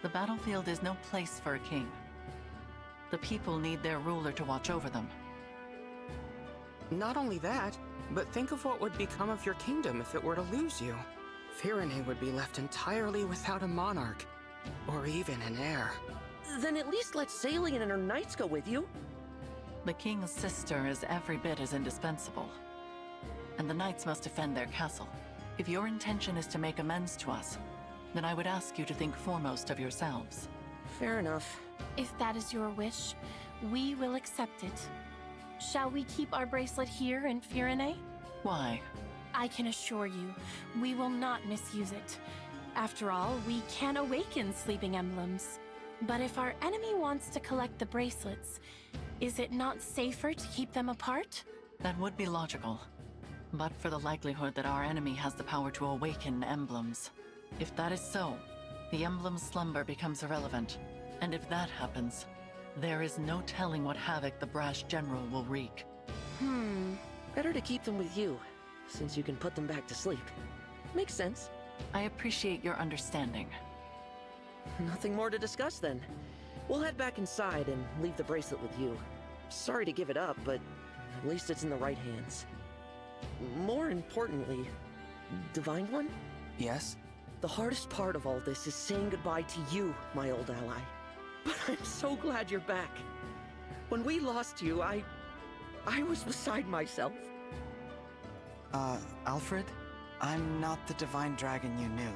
H: The battlefield is no place for a king. The people need their ruler to watch over them.
F: Not only that, but think of what would become of your kingdom if it were to lose you. Fyranese would be left entirely without a monarch, or even an heir.
J: Then at least let Salian and her knights go with you.
H: The king's sister is every bit as indispensable. And the knights must defend their castle. If your intention is to make amends to us, then I would ask you to think foremost of yourselves.
J: Fair enough.
I: If that is your wish, we will accept it. Shall we keep our bracelet here in Fyranese?
H: Why?
I: I can assure you, we will not misuse it. After all, we can awaken sleeping emblems. But if our enemy wants to collect the bracelets, is it not safer to keep them apart?
H: That would be logical. But for the likelihood that our enemy has the power to awaken emblems. If that is so, the emblem's slumber becomes irrelevant. And if that happens, there is no telling what havoc the brash general will wreak.
J: Better to keep them with you, since you can put them back to sleep. Makes sense.
H: I appreciate your understanding.
J: Nothing more to discuss then. We'll head back inside and leave the bracelet with you. Sorry to give it up, but at least it's in the right hands. More importantly, Divine One?
G: Yes?
J: The hardest part of all this is saying goodbye to you, my old ally. But I'm so glad you're back. When we lost you, I was beside myself.
G: Alfred? I'm not the divine dragon you knew,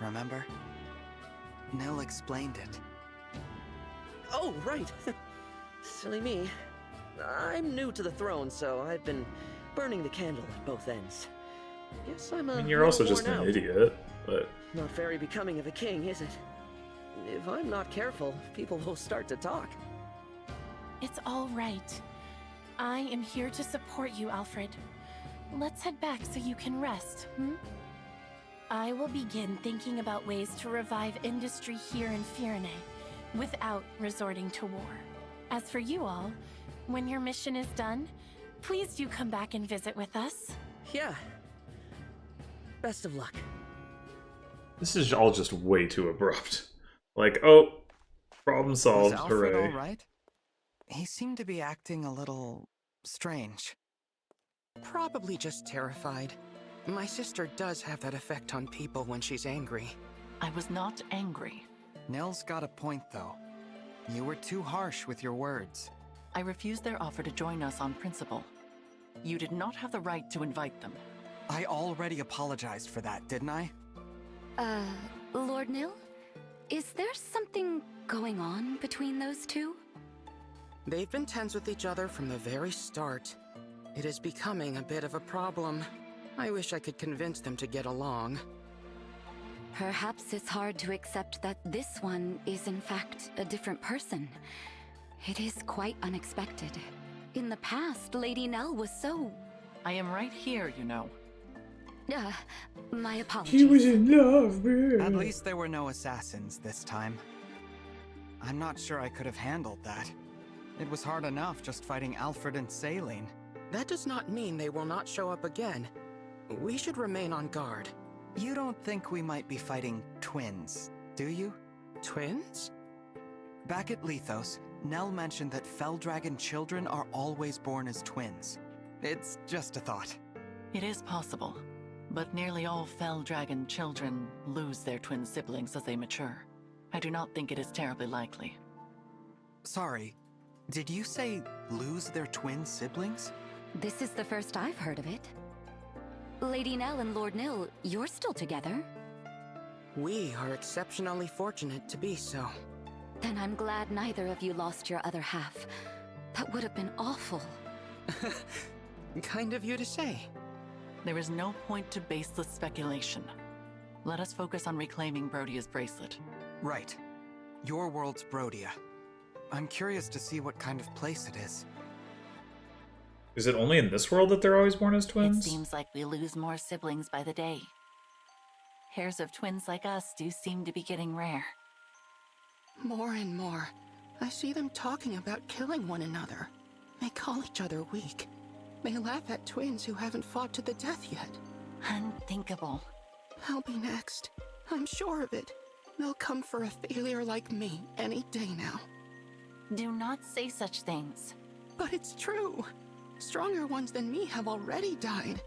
G: remember? Nell explained it.
J: Oh, right. Silly me. I'm new to the throne, so I've been burning the candle at both ends. Guess I'm a
A: You're also
J: little
A: just
J: worn
A: an
J: out.
A: idiot, but...
J: Not very becoming of a king, is it? If I'm not careful, people will start to talk.
I: It's all right. I am here to support you, Alfred. Let's head back so you can rest, I will begin thinking about ways to revive industry here in Fyranese without resorting to war. As for you all, when your mission is done, please do come back and visit with us.
J: Yeah. Best of luck.
A: This is all just way too abrupt. Like, oh, problem solved,
G: Is Alfred
A: hooray.
G: all right? he seemed to be acting a little strange.
F: Probably just terrified. My sister does have that effect on people when she's angry.
H: I was not angry.
G: Nell's got a point, though. You were too harsh with your words.
H: I refused their offer to join us on principle. You did not have the right to invite them.
G: I already apologized for that, didn't I?
E: Lord Nil? Is there something going on between those two?
F: They've been tense with each other from the very start. It is becoming a bit of a problem. I wish I could convince them to get along.
E: Perhaps it's hard to accept that this one is in fact a different person. It is quite unexpected. In the past, Lady Nell was so...
H: I am right here, you know.
E: My apologies.
A: He was in love, man.
G: At least there were no assassins this time. I'm not sure I could have handled that. It was hard enough just fighting Alfred and Saline.
F: That does not mean they will not show up again. We should remain on guard.
G: You don't think we might be fighting twins, do you?
F: Twins?
G: Back at Lethos, Nell mentioned that Fell Dragon children are always born as twins. It's just a thought.
H: It is possible, but nearly all Fell Dragon children lose their twin siblings as they mature. I do not think it is terribly likely.
G: Sorry, did you say lose their twin siblings?
E: This is the first I've heard of it. Lady Nell and Lord Nil, you're still together?
F: We are exceptionally fortunate to be so.
E: Then I'm glad neither of you lost your other half. That would have been awful.
F: Kind of you to say.
H: There is no point to baseless speculation. Let us focus on reclaiming Brodia's bracelet.
G: Right. Your world's Brodia. I'm curious to see what kind of place it is.
A: Is it only in this world that they're always born as twins?
H: It seems like we lose more siblings by the day. Pairs of twins like us do seem to be getting rare.
F: More and more, I see them talking about killing one another. They call each other weak. They laugh at twins who haven't fought to the death yet.
H: Unthinkable.
F: I'll be next. I'm sure of it. They'll come for a failure like me any day now.
H: Do not say such things.
F: But it's true. Stronger ones than me have already died.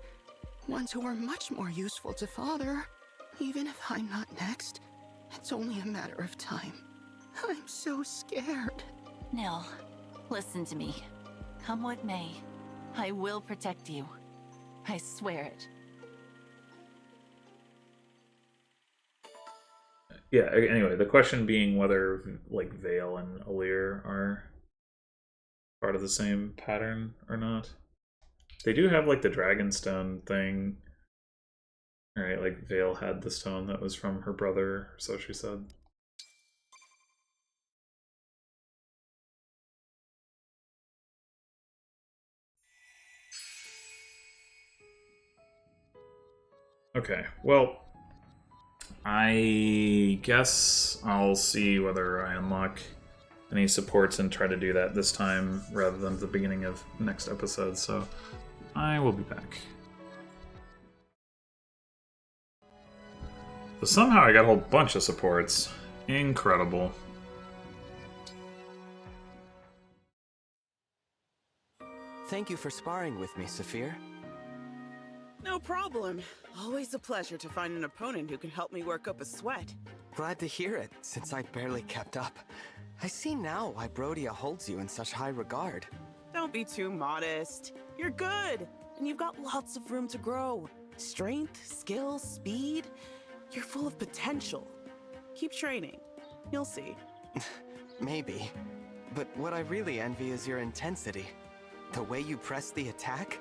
F: Ones who are much more useful to Father. Even if I'm not next, it's only a matter of time. I'm so scared.
H: Nil, listen to me. Come what may, I will protect you. I swear it.
A: Yeah, anyway, the question being whether, like, Vale and Alir are part of the same pattern or not. They do have, like, the Dragonstone thing. Right, like, Vale had the stone that was from her brother, so she said. Okay, well, I guess I'll see whether I unlock any supports and try to do that this time rather than the beginning of next episode, so I will be back. So somehow I got a whole bunch of supports. Incredible.
G: Thank you for sparring with me, Saphir.
N: No problem. Always a pleasure to find an opponent who can help me work up a sweat.
G: Glad to hear it, since I barely kept up. I see now why Brodia holds you in such high regard.
N: Don't be too modest. You're good, and you've got lots of room to grow. Strength, skill, speed. You're full of potential. Keep training. You'll see.
G: Maybe. But what I really envy is your intensity. The way you press the attack,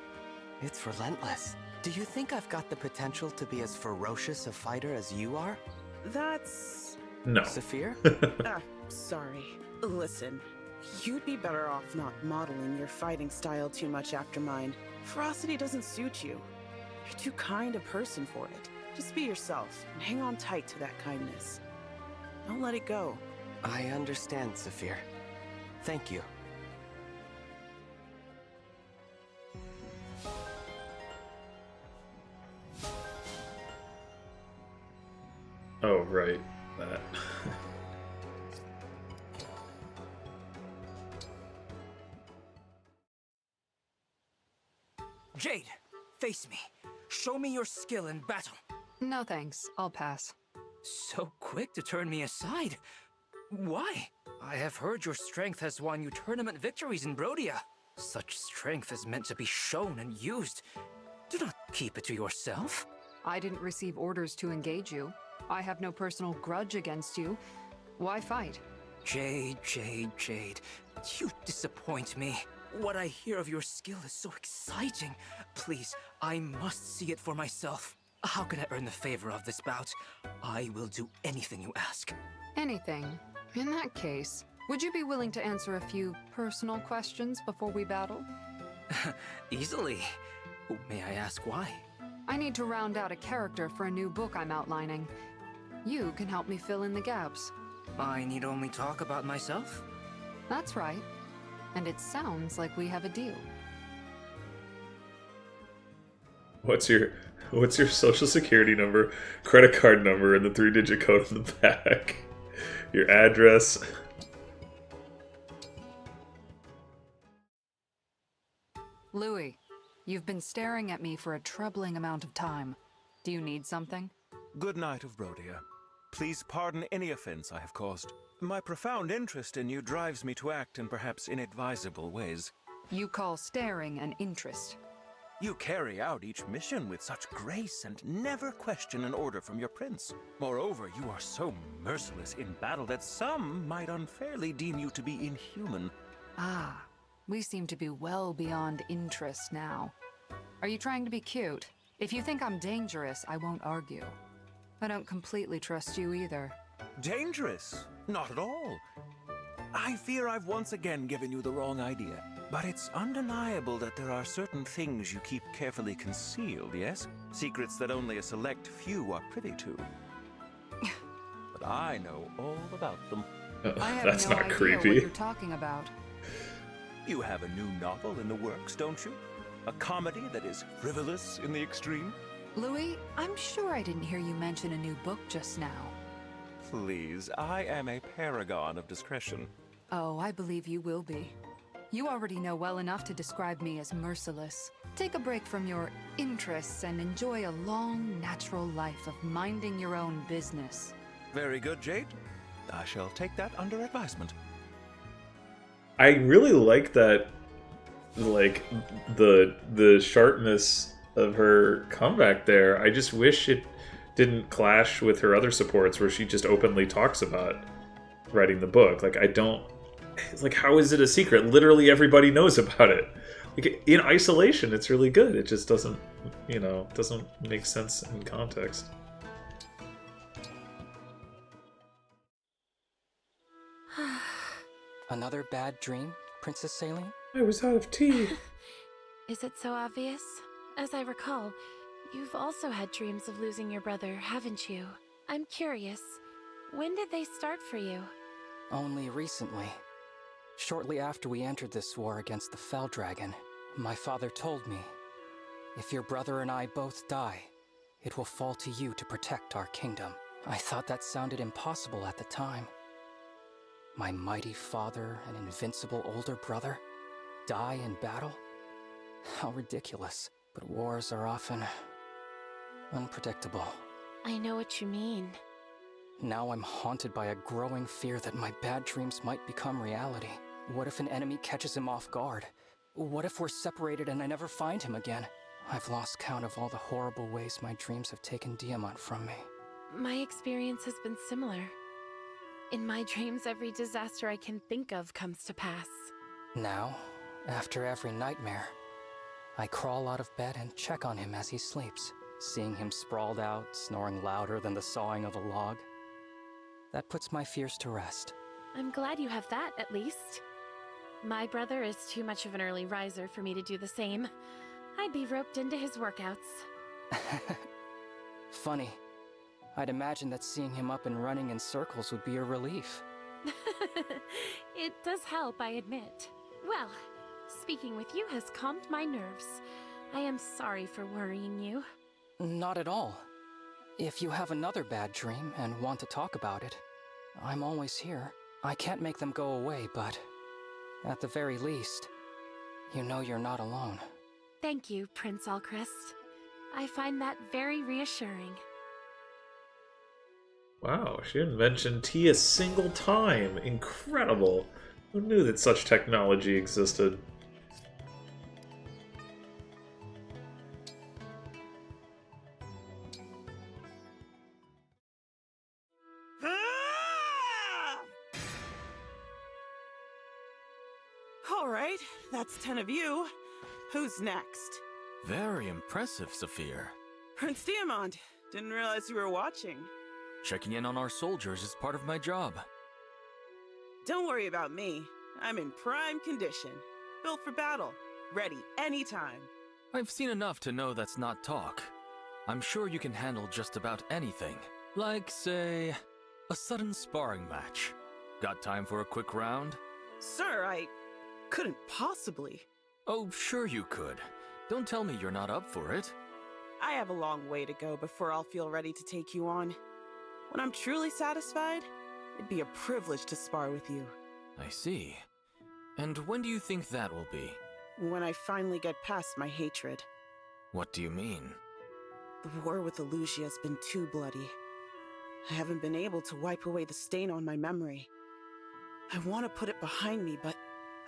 G: it's relentless. Do you think I've got the potential to be as ferocious a fighter as you are?
N: That's...
A: No.
G: Saphir?
N: Sorry. Listen, you'd be better off not modeling your fighting style too much after mine. Ferocity doesn't suit you. You're too kind a person for it. Just be yourself and hang on tight to that kindness. Don't let it go.
G: I understand, Saphir. Thank you.
A: Oh, right. That.
O: Jade, face me. Show me your skill in battle.
B: No thanks, I'll pass.
O: So quick to turn me aside. Why? I have heard your strength has won you tournament victories in Brodia. Such strength is meant to be shown and used. Do not keep it to yourself.
B: I didn't receive orders to engage you. I have no personal grudge against you. Why fight?
O: Jade, you disappoint me. What I hear of your skill is so exciting. Please, I must see it for myself. How can I earn the favor of this bout? I will do anything you ask.
B: Anything? In that case, would you be willing to answer a few personal questions before we battle?
O: Easily. May I ask why?
B: I need to round out a character for a new book I'm outlining. You can help me fill in the gaps.
O: I need only talk about myself?
B: That's right. And it sounds like we have a deal.
A: What's your social security number, credit card number, and the 3-digit code on the back? Your address.
B: Louis, you've been staring at me for a troubling amount of time. Do you need something?
L: Good night of Brodia. Please pardon any offense I have caused. My profound interest in you drives me to act in perhaps inadvisable ways.
B: You call staring an interest.
L: You carry out each mission with such grace and never question an order from your prince. Moreover, you are so merciless in battle that some might unfairly deem you to be inhuman.
B: Ah, we seem to be well beyond interest now. Are you trying to be cute? If you think I'm dangerous, I won't argue. I don't completely trust you either.
L: Dangerous? Not at all. I fear I've once again given you the wrong idea. But it's undeniable that there are certain things you keep carefully concealed, yes? Secrets that only a select few are privy to. But I know all about them.
B: I have
A: That's
B: no
A: not
B: idea
A: creepy.
B: what you're talking about.
L: You have a new novel in the works, don't you? A comedy that is frivolous in the extreme?
B: Louis, I'm sure I didn't hear you mention a new book just now.
L: Please, I am a paragon of discretion.
B: Oh, I believe you will be. You already know well enough to describe me as merciless. Take a break from your interests and enjoy a long, natural life of minding your own business.
L: Very good, Jade. I shall take that under advisement.
A: I really like that, like, the sharpness of her comeback there. I just wish it didn't clash with her other supports where she just openly talks about writing the book. Like, it's like, how is it a secret? Literally everybody knows about it. Like, in isolation, it's really good. It just doesn't make sense in context.
F: Another bad dream, Princess Saline?
A: I was out of tea.
I: Is it so obvious? As I recall, you've also had dreams of losing your brother, haven't you? I'm curious, when did they start for you?
F: Only recently. Shortly after we entered this war against the Fell Dragon, my father told me, if your brother and I both die, it will fall to you to protect our kingdom. I thought that sounded impossible at the time. My mighty father and invincible older brother die in battle? How ridiculous. But wars are often unpredictable.
I: I know what you mean.
F: Now I'm haunted by a growing fear that my bad dreams might become reality. What if an enemy catches him off guard? What if we're separated and I never find him again? I've lost count of all the horrible ways my dreams have taken Diamant from me.
I: My experience has been similar. In my dreams, every disaster I can think of comes to pass.
F: Now, after every nightmare, I crawl out of bed and check on him as he sleeps, seeing him sprawled out, snoring louder than the sawing of a log. That puts my fears to rest.
I: I'm glad you have that, at least. My brother is too much of an early riser for me to do the same. I'd be roped into his workouts.
F: Funny. I'd imagine that seeing him up and running in circles would be a relief.
I: It does help, I admit. Well, speaking with you has calmed my nerves. I am sorry for worrying you.
F: Not at all. If you have another bad dream and want to talk about it, I'm always here. I can't make them go away, but at the very least, you know you're not alone.
I: Thank you, Prince Alchrist. I find that very reassuring.
A: Wow, she didn't mention tea a single time. Incredible. Who knew that such technology existed?
N: All right, that's 10 of you. Who's next?
P: Very impressive, Saphir.
N: Prince Diamond. Didn't realize you were watching.
P: Checking in on our soldiers is part of my job.
N: Don't worry about me. I'm in prime condition. Built for battle. Ready anytime.
P: I've seen enough to know that's not talk. I'm sure you can handle just about anything. Like, say, a sudden sparring match. Got time for a quick round?
N: Sir, I couldn't possibly.
P: Oh, sure you could. Don't tell me you're not up for it.
N: I have a long way to go before I'll feel ready to take you on. When I'm truly satisfied, it'd be a privilege to spar with you.
P: I see. And when do you think that will be?
N: When I finally get past my hatred.
P: What do you mean?
N: The war with Elusia has been too bloody. I haven't been able to wipe away the stain on my memory. I want to put it behind me, but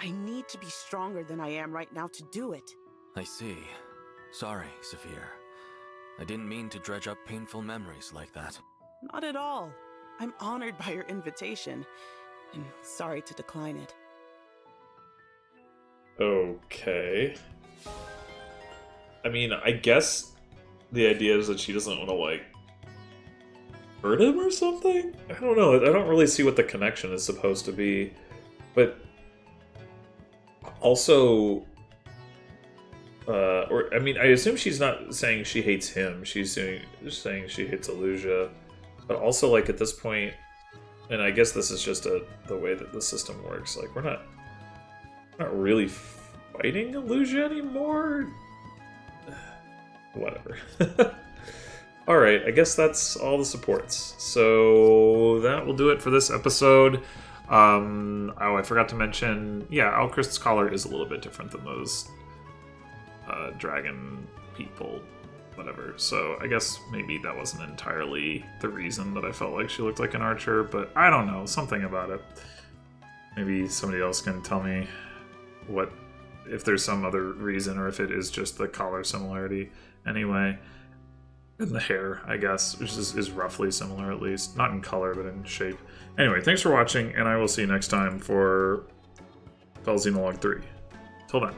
N: I need to be stronger than I am right now to do it.
P: I see. Sorry, Saphir. I didn't mean to dredge up painful memories like that.
N: Not at all. I'm honored by your invitation, and sorry to decline it.
A: Okay. I mean, I guess the idea is that she doesn't want to, like, hurt him or something? I don't know. I don't really see what the connection is supposed to be. But also, I mean, I assume she's not saying she hates him. She's saying she hates Elusia. But also, like, at this point, and I guess this is just the way that the system works, like, we're not really fighting Elusia anymore? Whatever. Alright, I guess that's all the supports. So that will do it for this episode. Oh, I forgot to mention, yeah, Alchrist's collar is a little bit different than those dragon people, whatever. So I guess maybe that wasn't entirely the reason that I felt like she looked like an archer, but I don't know, something about it. Maybe somebody else can tell me if there's some other reason, or if it is just the collar similarity. Anyway, and the hair, I guess, which is roughly similar, at least. Not in color, but in shape. Anyway, thanks for watching, and I will see you next time for Xenologue 3. Till then.